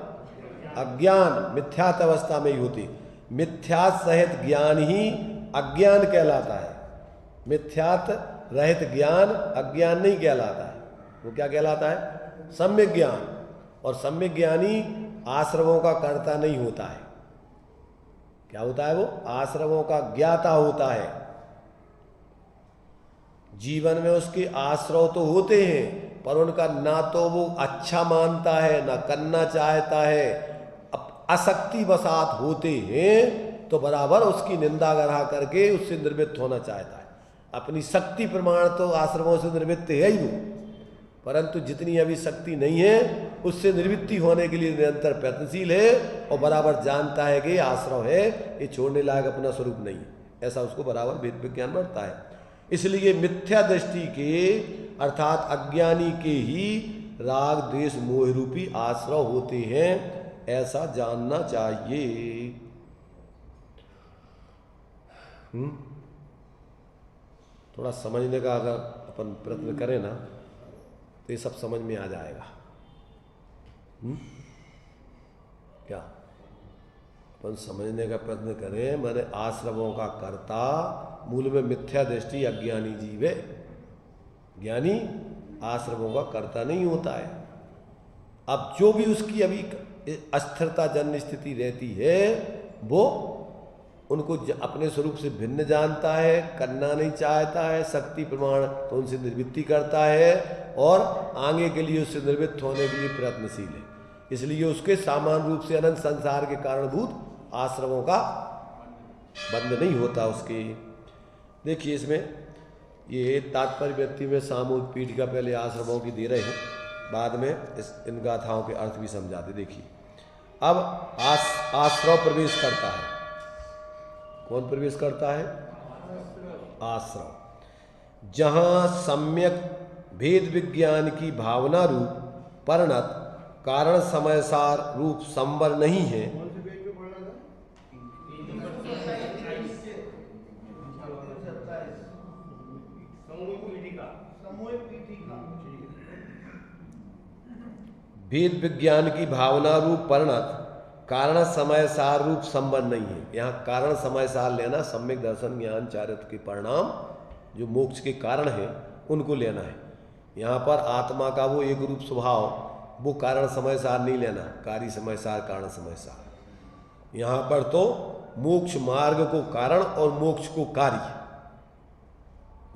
अज्ञान मिथ्यात अवस्था में ही होती। मिथ्यात सहित ज्ञान ही अज्ञान कहलाता है। मिथ्यात रहित ज्ञान अज्ञान नहीं कहलाता है, वो क्या कहलाता है? सम्यक ज्ञान। और सम्यक ज्ञानी आश्रवों का कर्ता नहीं होता है। क्या होता है वो? आश्रवों का ज्ञाता होता है। जीवन में उसके आश्रव तो होते हैं, पर उनका ना तो वो अच्छा मानता है ना करना चाहता है, असक्ति बसात होते हैं तो बराबर उसकी निंदा ग्रह करके उससे निर्वृत्त होना चाहता है। अपनी शक्ति प्रमाण तो आश्रमों से निर्वृत्त है ही वो, परंतु जितनी अभी शक्ति नहीं है उससे निवृत्ति होने के लिए निरंतर प्रयत्नशील है, और बराबर जानता है कि आश्रव है, ये छोड़ने लायक अपना स्वरूप नहीं है, ऐसा उसको बराबर वेद विज्ञान बढ़ता है। इसलिए मिथ्या दृष्टि के अर्थात अज्ञानी के ही राग द्वेष मोह रूपी आश्रव होते हैं, ऐसा जानना चाहिए। थोड़ा समझने का अगर अपन प्रयत्न करें ना तो ये सब समझ में आ जाएगा। क्या अपन समझने का प्रयत्न करें। मैंने आश्रमों का कर्ता मूल में मिथ्या दृष्टि अज्ञानी जीव है। ज्ञानी आश्रमों का कर्ता नहीं होता है। अब जो भी उसकी अभी अस्थिरता जन्य स्थिति रहती है वो उनको अपने स्वरूप से भिन्न जानता है, करना नहीं चाहता है, शक्ति प्रमाण तो उनसे निर्वृत्ति करता है और आगे के लिए उससे निर्वृत्त होने के लिए प्रयत्नशील है। इसलिए उसके सामान्य रूप से अनंत संसार के कारणभूत आश्रमों का बंध नहीं होता उसके। देखिए इसमें ये तात्पर्य व्यक्ति में सामूहिक पीठ का पहले आश्रमों की दे रहे हैं, बाद में इन गाथाओं के अर्थ भी समझाते। देखिए अब आश्रव प्रवेश करता है। कौन प्रवेश करता है? आश्रव। जहाँ सम्यक भेद विज्ञान की भावना रूप परिणत कारण समयसार रूप संवर नहीं है। भेद विज्ञान की भावना रूप परिणत कारण समय सार रूप संबंध नहीं है। यहाँ कारण समय सार लेना सम्यक दर्शन ज्ञान चारित्र के परिणाम जो मोक्ष के कारण है उनको लेना है। यहाँ पर आत्मा का वो एक रूप स्वभाव वो कारण समय सार नहीं लेना, कार्य समय सार कारण समय सार। यहाँ पर तो मोक्ष मार्ग को कारण और मोक्ष को कार्य,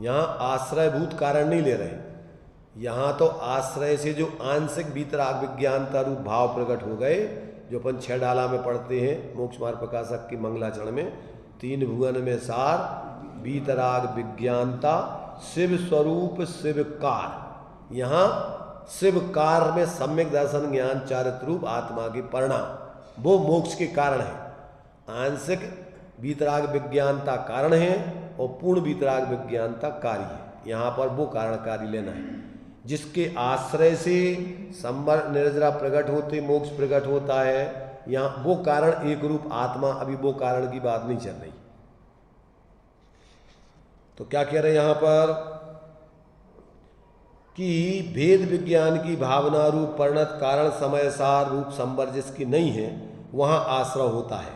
यहाँ आश्रयभूत कारण नहीं ले रहे। यहाँ तो आश्रय से जो आंशिक भीतराग विज्ञानता रूप भाव प्रकट हो गए, जो अपन 6 डाला में पढ़ते हैं मोक्ष मार्ग प्रकाशक की मंगलाचरण में, 3 भुवन में सार भीतराग विज्ञानता शिव स्वरूप शिव कार। यहाँ शिव कार में सम्यक दर्शन ज्ञान चारित्र रूप आत्मा के परिणाम वो मोक्ष के कारण है। आंशिक भीतराग विज्ञानता कारण है और पूर्ण भीतराग विज्ञानता कार्य है। यहाँ पर वो कारण कार्य लेना है जिसके आश्रय से संवर निर्जरा प्रकट होते मोक्ष प्रकट होता है। यहाँ वो कारण एक रूप आत्मा, अभी वो कारण की बात नहीं चल रही। तो क्या कह रहे हैं यहाँ पर कि भेद विज्ञान की भावना रूप परिणत कारण समय सार रूप संवर जिसकी नहीं है वहाँ आश्रय होता है।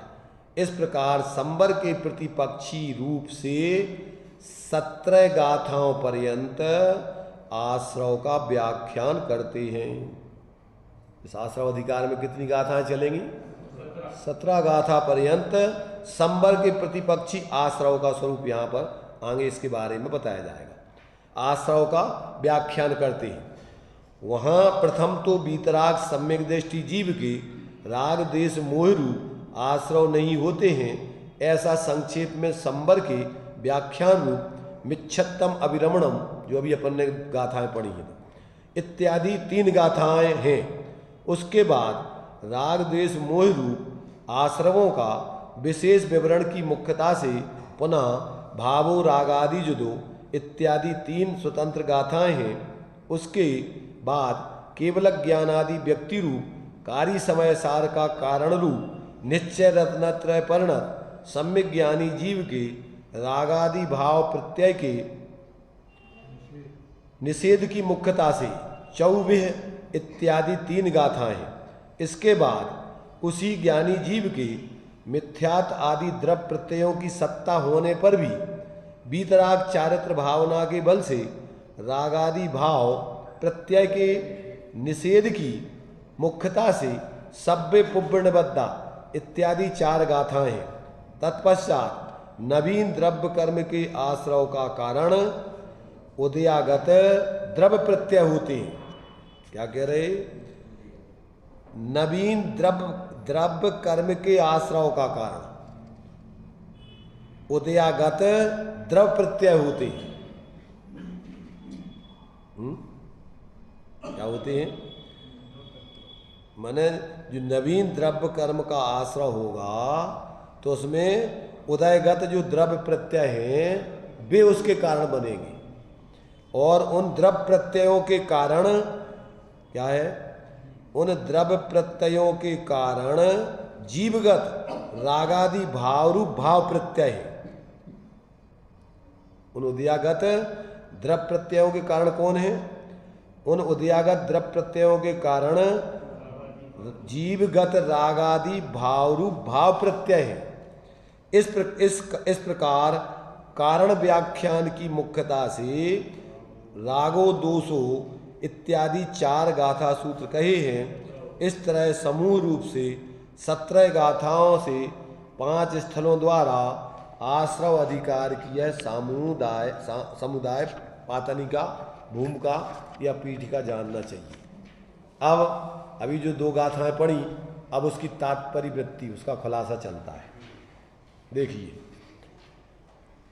इस प्रकार संवर के प्रतिपक्षी रूप से 17 गाथाओं पर्यंत आश्रव का व्याख्यान करते हैं। इस आश्रव अधिकार में कितनी गाथाएं चलेंगी? 17 गाथा पर्यंत संवर के प्रतिपक्षी आश्रव का स्वरूप यहाँ पर आगे इसके बारे में बताया जाएगा। आश्रव का व्याख्यान करते हैं। वहाँ प्रथम तो बीतराग सम्यक दृष्टि जीव के राग देश मोह रूप आश्रव नहीं होते हैं, ऐसा संक्षेप में संवर के व्याख्यान रूप मिच्छत्तम अविरमणम जो अभी अपन ने गाथाएं पढ़ी हैं इत्यादि 3 गाथाएं हैं। उसके बाद राग द्वेष मोह रूप आश्रवों का विशेष विवरण की मुख्यता से पुनः भावो रागादि जुदो इत्यादि 3 स्वतंत्र गाथाएं हैं। उसके बाद केवल ज्ञानादि व्यक्ति रूप कार्य समय सार का कारण रूप निश्चय रत्नत्रय परिणत सम्यक ज्ञानी जीव के रागादि भाव प्रत्यय के निषेध की मुख्यता से 24 इत्यादि 3 गाथाएं हैं। इसके बाद उसी ज्ञानी जीव के मिथ्यात्व आदि द्रव प्रत्ययों की सत्ता होने पर भी बीतराग चारित्र भावना के बल से रागादि भाव प्रत्यय के निषेध की मुख्यता से सभ्य पुण्यबद्धा इत्यादि 4 गाथाएं हैं। तत्पश्चात नवीन द्रव्य कर्म के आश्रव का कारण उदयागत द्रव प्रत्यय होते हैं। क्या कह रहे? नवीन द्रव्य कर्म के आश्रव का कारण उदयागत द्रव प्रत्यय होते हैं। क्या होते हैं? माने जो नवीन द्रव्य कर्म का आश्रय होगा तो उसमें उदयगत जो द्रव्य प्रत्यय हैं वे उसके कारण बनेंगे और उन द्रव्य प्रत्ययों के कारण क्या है? उन द्रव्य प्रत्ययों के कारण जीवगत रागादि भाव रूप भाव प्रत्यय है। उन उदयागत द्रव्य प्रत्ययों के कारण कौन है? उन उदयागत द्रव्य प्रत्ययों के कारण जीवगत रागादि भाव रूप भाव प्रत्यय है। इस प्रकार कारण व्याख्यान की मुख्यता से रागो दोषो इत्यादि 4 गाथा सूत्र कहे हैं। इस तरह समूह रूप से 17 गाथाओं से 5 स्थलों द्वारा आश्रव अधिकार की यह समुदाय पातनिका भूमिका या पीठिका जानना चाहिए। अब अभी जो 2 गाथाएं पढ़ी, अब उसकी तात्पर्य वृत्ति, उसका खुलासा चलता है। देखिए,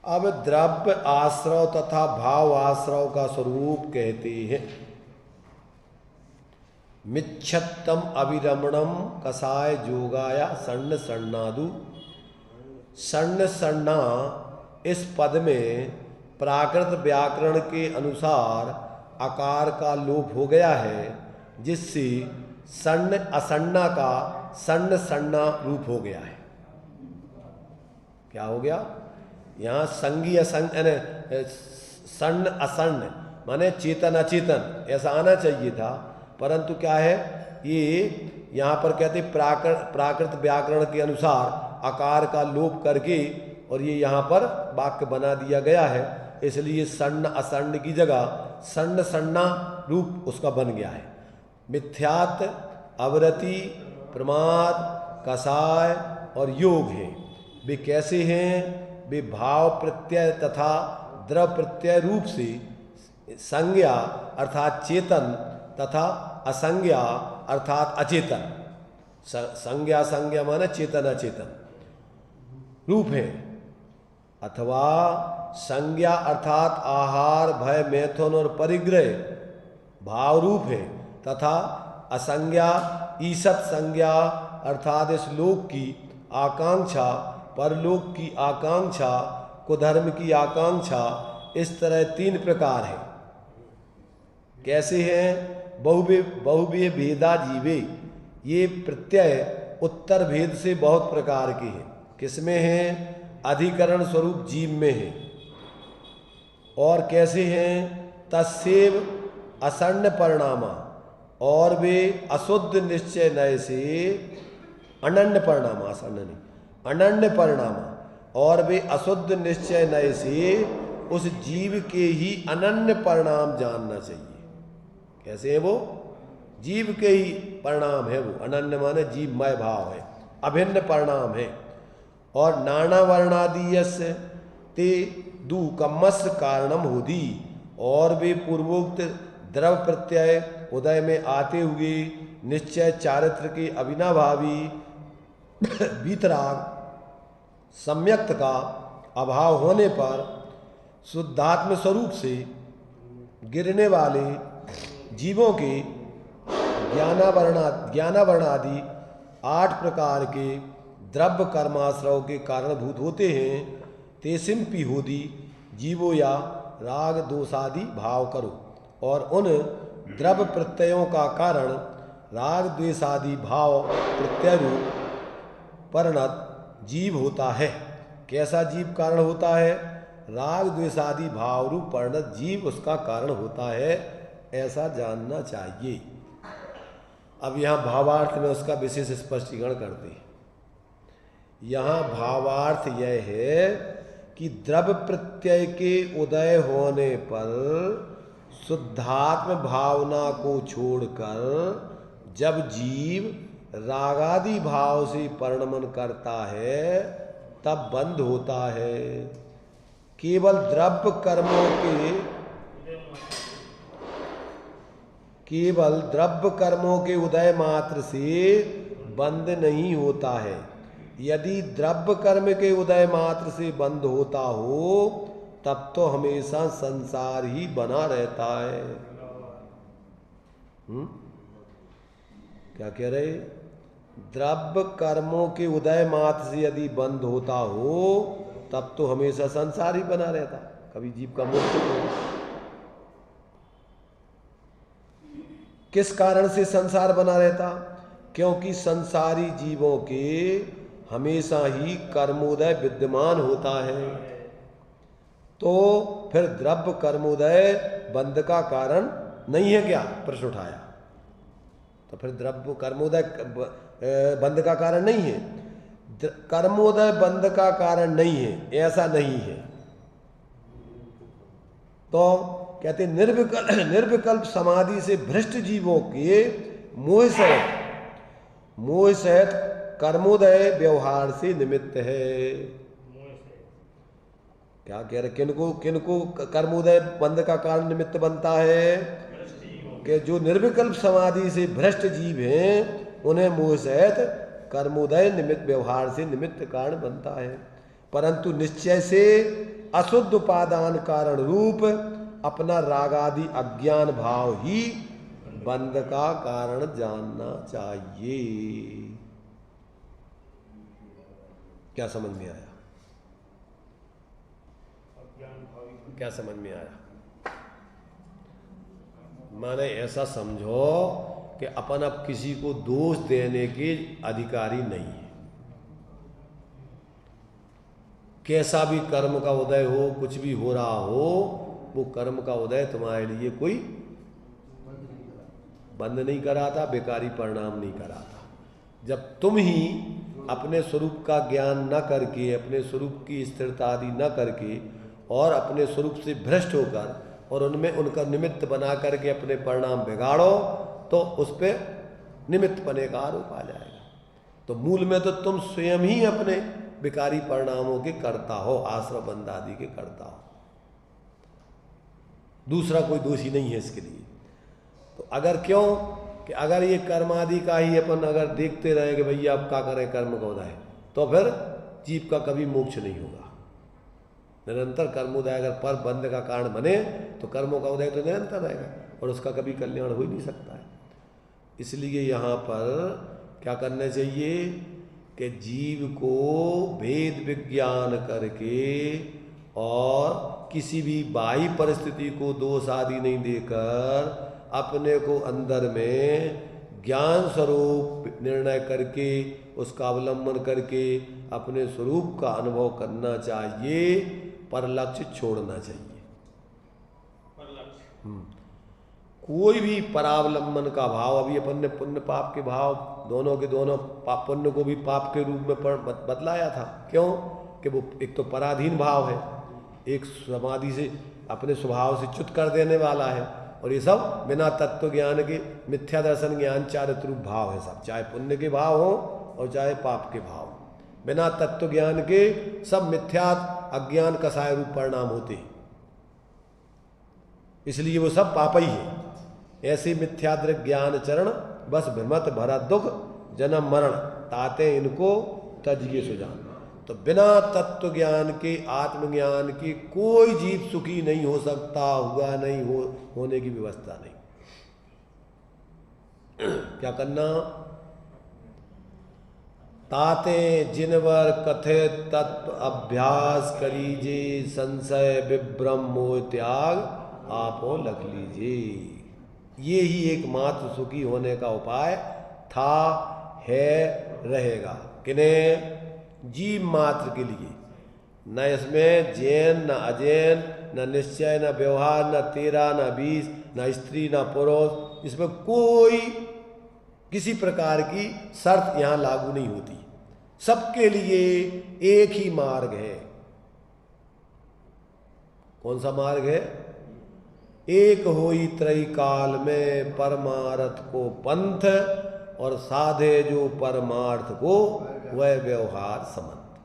अब द्रव्य आश्रव तथा भाव आश्रव का स्वरूप कहते हैं। मिच्छत्तम अविरमणम कसाय जोगाया सन्न सन्नादु। सन्न सन्ना इस पद में प्राकृत व्याकरण के अनुसार आकार का लोप हो गया है, जिससे सन्न असन्ना का सन्न सन्ना रूप हो गया है। क्या हो गया? यहाँ संगी सन्न असन्न माने चेतन अचेतन ऐसा आना चाहिए था, परंतु क्या है, ये यहाँ पर कहते प्राकृत व्याकरण के अनुसार आकार का लोप करके और ये यहाँ पर वाक्य बना दिया गया है। इसलिए सन्न असन्न की जगह सन्न सन्ना रूप उसका बन गया है। मिथ्यात, अवरति, प्रमाद, कसाय और योग हैं। वे कैसे हैं? वे भाव प्रत्यय तथा द्रव प्रत्यय रूप से संज्ञा अर्थात चेतन तथा असंज्ञा अर्थात अचेतन, संज्ञा संज्ञा माने चेतन अचेतन रूप है, अथवा संज्ञा अर्थात आहार, भय, मैथुन और परिग्रह भाव रूप है, तथा असंज्ञा ईसत संज्ञा अर्थात इस लोक की आकांक्षा, परलोक की आकांक्षा, कुधर्म की आकांक्षा, इस तरह 3 प्रकार है। कैसे हैं? बहुवे भेदा जीवे, ये प्रत्यय उत्तर भेद से बहुत प्रकार के हैं। किसमें हैं? अधिकरण स्वरूप जीव में है। और कैसे हैं? तस्सेव असन्न परिणामा, और वे अशुद्ध निश्चय नय से अनन्य परिणामा, असन्न नहीं अनन्य परिणामा, और वे अशुद्ध निश्चय नय से उस जीव के ही अनन्य परिणाम जानना चाहिए। कैसे है वो? जीव के ही परिणाम है वो। अनन्य माने जीवमय भाव है, अभिन्न परिणाम है। और नाना वर्णादीयस ते दू कम्मस कारणम होदी, और वे पूर्वोक्त द्रव प्रत्यय उदय में आते हुए निश्चय चारित्र के अविनाभावी वीतराग सम्यक्त का अभाव होने पर शुद्धात्म स्वरूप से गिरने वाले जीवों के ज्ञानावरण आदि 8 प्रकार के द्रव्य कर्माश्रव के कारणभूत होते हैं। तेसिम्पि होदी जीवो या राग दोषादि भाव करो, और उन द्रव्य प्रत्ययों का कारण राग द्वेषादि भाव प्रत्यय रूप परिणत जीव होता है। कैसा जीव कारण होता है? राग द्वेषादि भाव रूप परिणत जीव उसका कारण होता है, ऐसा जानना चाहिए। अब यहाँ भावार्थ में उसका विशेष स्पष्टीकरण करते हैं। यहाँ भावार्थ यह है कि द्रव्य प्रत्यय के उदय होने पर शुद्धात्म भावना को छोड़कर जब जीव रागादि भाव से परिणमन करता है तब बंद होता है। केवल द्रव्य कर्मों के उदय मात्र से बंद नहीं होता है। यदि द्रव्य कर्म के उदय मात्र से बंद होता हो तब तो हमेशा संसार ही बना रहता है। क्या कह रहे? द्रव्य कर्मों के उदय मात्र से यदि बंद होता हो तब तो हमेशा संसार ही बना रहता, कभी जीव का मोक्ष नहीं होता। किस कारण से संसार बना रहता? क्योंकि संसारी जीवों के हमेशा ही कर्मोदय विद्यमान होता है। तो फिर द्रव्य कर्मोदय बंध का कारण नहीं है क्या? प्रश्न उठाया। तो फिर द्रव्य कर्मोदय बंध का कारण नहीं है। कर्मोदय बंध का कारण नहीं है, ऐसा नहीं है। तो कहते निर्विकल्प समाधि से भ्रष्ट जीवों के मोह सहित कर्मोदय व्यवहार से निमित्त है। क्या कह रहे, किनको कर्मोदय बंध का कारण निमित्त बनता है? कि जो निर्विकल्प समाधि से भ्रष्ट जीव हैं उन्हें मोह सहित कर्मोदय निमित्त व्यवहार से निमित्त कारण बनता है। परंतु निश्चय से अशुद्ध उपादान कारण रूप अपना रागादि अज्ञान भाव ही बंध का कारण जानना चाहिए। क्या समझ में आया? क्या समझ में आया? माने ऐसा समझो कि अपन अब किसी को दोष देने के अधिकारी नहीं है। कैसा भी कर्म का उदय हो, कुछ भी हो रहा हो, वो कर्म का उदय तुम्हारे लिए कोई बंद नहीं कराता, बेकारी परिणाम नहीं कराता। जब तुम ही अपने स्वरूप का ज्ञान न करके, अपने स्वरूप की स्थिरता आदि न करके और अपने स्वरूप से भ्रष्ट होकर और उनमें उनका निमित्त बना करके अपने परिणाम बिगाड़ो तो उस पर निमित्त बने का आरोप आ जाएगा। तो मूल में तो तुम स्वयं ही अपने विकारी परिणामों के करता हो, आश्रय बंध आदि के करता हो, दूसरा कोई दोषी नहीं है इसके लिए। तो अगर क्यों कि अगर ये कर्म आदि का ही अपन अगर देखते रहे कि भैया अब क्या करें कर्म का उदय, तो फिर जीव का कभी मोक्ष नहीं होगा। निरंतर कर्मोदय अगर पर बंध का कारण बने तो कर्मों का उदय तो निरंतर रहेगा और उसका कभी कल्याण हो ही नहीं सकता है। इसलिए यहाँ पर क्या करना चाहिए कि जीव को भेद विज्ञान करके और किसी भी बाह्य परिस्थिति को दोष आदि नहीं देकर अपने को अंदर में ज्ञान स्वरूप निर्णय करके उसका अवलंबन करके अपने स्वरूप का अनुभव करना चाहिए, पर लक्ष्य छोड़ना चाहिए। कोई भी परावलंबन का भाव, अभी अपन ने पुण्य पाप के भाव दोनों के दोनों पुण्य को भी पाप के रूप में बतलाया था। क्यों कि वो एक तो पराधीन भाव है, एक समाधि से अपने स्वभाव से च्युत कर देने वाला है, और ये सब बिना तत्व ज्ञान के मिथ्या दर्शन ज्ञान चारित्र रूप भाव है सब, चाहे पुण्य के भाव हो और चाहे पाप के भाव। बिना तत्व ज्ञान के सब मिथ्या अज्ञान कसाय रूप परिणाम होते हैं, इसलिए वो सब पाप ही है। ऐसे मिथ्यादृक ज्ञान चरण बस भ्रमत भरा दुख जन्म मरण ताते इनको तजिए सुजान। तो बिना तत्व ज्ञान के, आत्मज्ञान के कोई जीव सुखी नहीं हो सकता, हुआ नहीं होने की व्यवस्था नहीं। क्या करना? ताते जिनवर कथित तत्व अभ्यास करीजे, संशय विभ्रम मोह त्याग आपो लख लीजिए। ये ही एकमात्र सुखी होने का उपाय था, है, रहेगा। किन्हें? जीव मात्र के लिए। न इसमें जैन न अजैन, न निश्चय न व्यवहार, न 13 न 20, न स्त्री न पुरुष, इसमें कोई किसी प्रकार की शर्त यहाँ लागू नहीं होती। सबके लिए एक ही मार्ग है। कौन सा मार्ग है? एक होई त्रय काल में परमार्थ को पंथ, और साधे जो परमार्थ को वह व्यवहार समंत।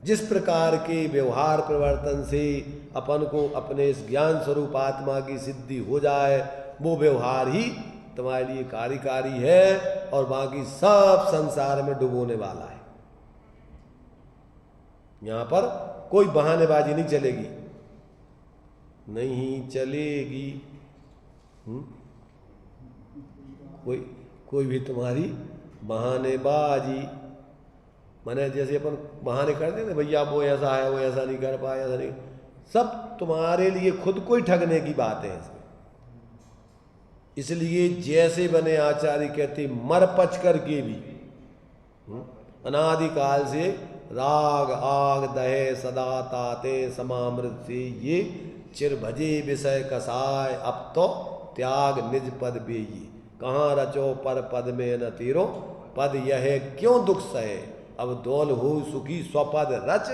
जिस प्रकार के व्यवहार परिवर्तन से अपन को अपने इस ज्ञान स्वरूप आत्मा की सिद्धि हो जाए, वो व्यवहार ही तुम्हारे लिए कार्यकारी है और बाकी सब संसार में डुबोने वाला है। यहां पर कोई बहानेबाजी नहीं चलेगी, नहीं चलेगी। कोई भी तुम्हारी बहानेबाजी, माने जैसे अपन बहाने करते थे, भैया वो ऐसा है, वो ऐसा नहीं कर पाया, ऐसा नहीं, सब तुम्हारे लिए खुद को ही ठगने की बात है इसमें। इसलिए जैसे बने आचार्य कहते, मर पच करके भी अनादिकाल से राग आग दहे सदा ताते समामृत से ये चिर भजे विषय कसाय, अब तो त्याग निज पद बेये। कहाँ रचो पर पद में न तीरो, पद यह क्यों दुख सहे, अब दोल हो सुखी स्वपद रच,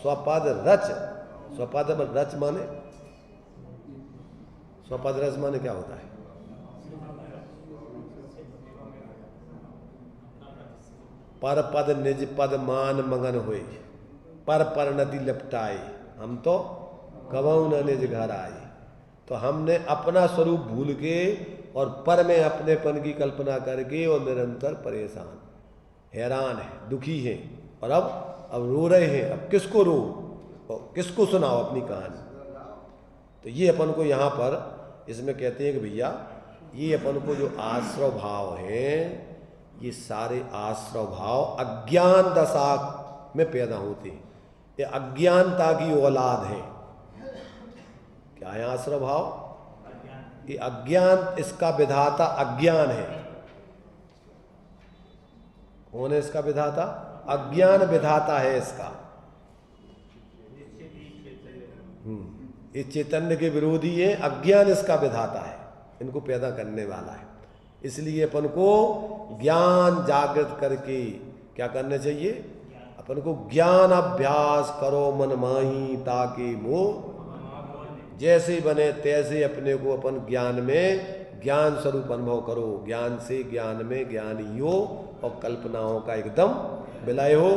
स्वपद रच, स्वपद रच माने, स्वपद रच माने क्या होता है? पर पद निज पद मान मगन हुए, पर नदी लपटाए, हम तो कबहु न निज घर आए। तो हमने अपना स्वरूप भूल के और पर में अपनेपन की कल्पना करके और निरंतर परेशान, हैरान है, दुखी हैं, और अब रो रहे हैं। अब किसको रो और किसको सुनाओ अपनी कहानी? तो ये अपन को यहाँ पर इसमें कहते हैं कि भैया ये अपन को जो आश्रव भाव हैं, ये सारे आश्रव भाव अज्ञान दशा में पैदा होते हैं। ये अज्ञानता की औलाद है। क्या है आश्रव भाव? ये अज्ञान, इसका विधाता अज्ञान है। कौन है इसका विधाता? अज्ञान विधाता है इसका। ये चैतन्य के विरोधी है, अज्ञान इसका विधाता है, इनको पैदा करने वाला है। इसलिए अपन को ज्ञान जागृत करके क्या करना चाहिए? अपन को ज्ञान अभ्यास करो मन माही, ताकि मोह जैसे बने तैसे अपने को अपन ज्ञान में ज्ञान स्वरूप अनुभव करो। ज्ञान से ज्ञान में ज्ञानी हो और कल्पनाओं का एकदम विलय हो,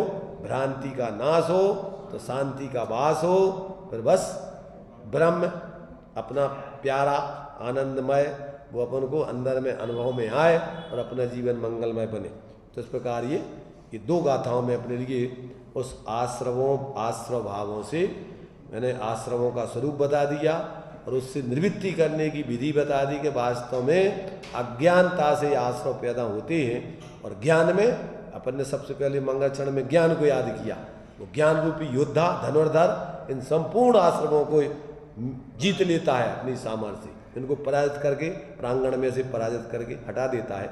भ्रांति का नाश हो, तो शांति का वास हो, फिर बस ब्रह्म अपना प्यारा आनंदमय वो अपन को अंदर में अनुभव में आए और अपना जीवन मंगलमय बने। तो इस प्रकार ये दो गाथाओं में अपने लिए उस आश्रव भावों से मैंने आश्रवों का स्वरूप बता दिया और उससे निवृत्ति करने की विधि बता दी कि वास्तव में अज्ञानता से आश्रव पैदा होते हैं। और ज्ञान में अपन ने सबसे पहले मंगल क्षण में ज्ञान को याद किया। वो ज्ञान रूपी योद्धा धनुर्धर इन संपूर्ण आश्रमों को जीत लेता है अपनी सामर्थ्य से, इनको पराजित करके प्रांगण में से पराजित करके हटा देता है।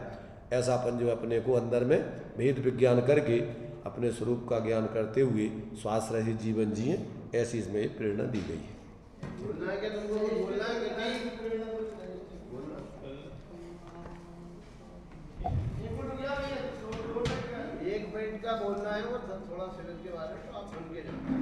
ऐसा अपन जो अपने को अंदर में भेद विज्ञान करके अपने स्वरूप का ज्ञान करते हुए स्वास्थ्य रहित जीवन जिए, ऐसी इसमें प्रेरणा दी गई है। एक मिनट का बोलना है वो थोड़ा शरीर के बारे में, आप सुन के जाओ।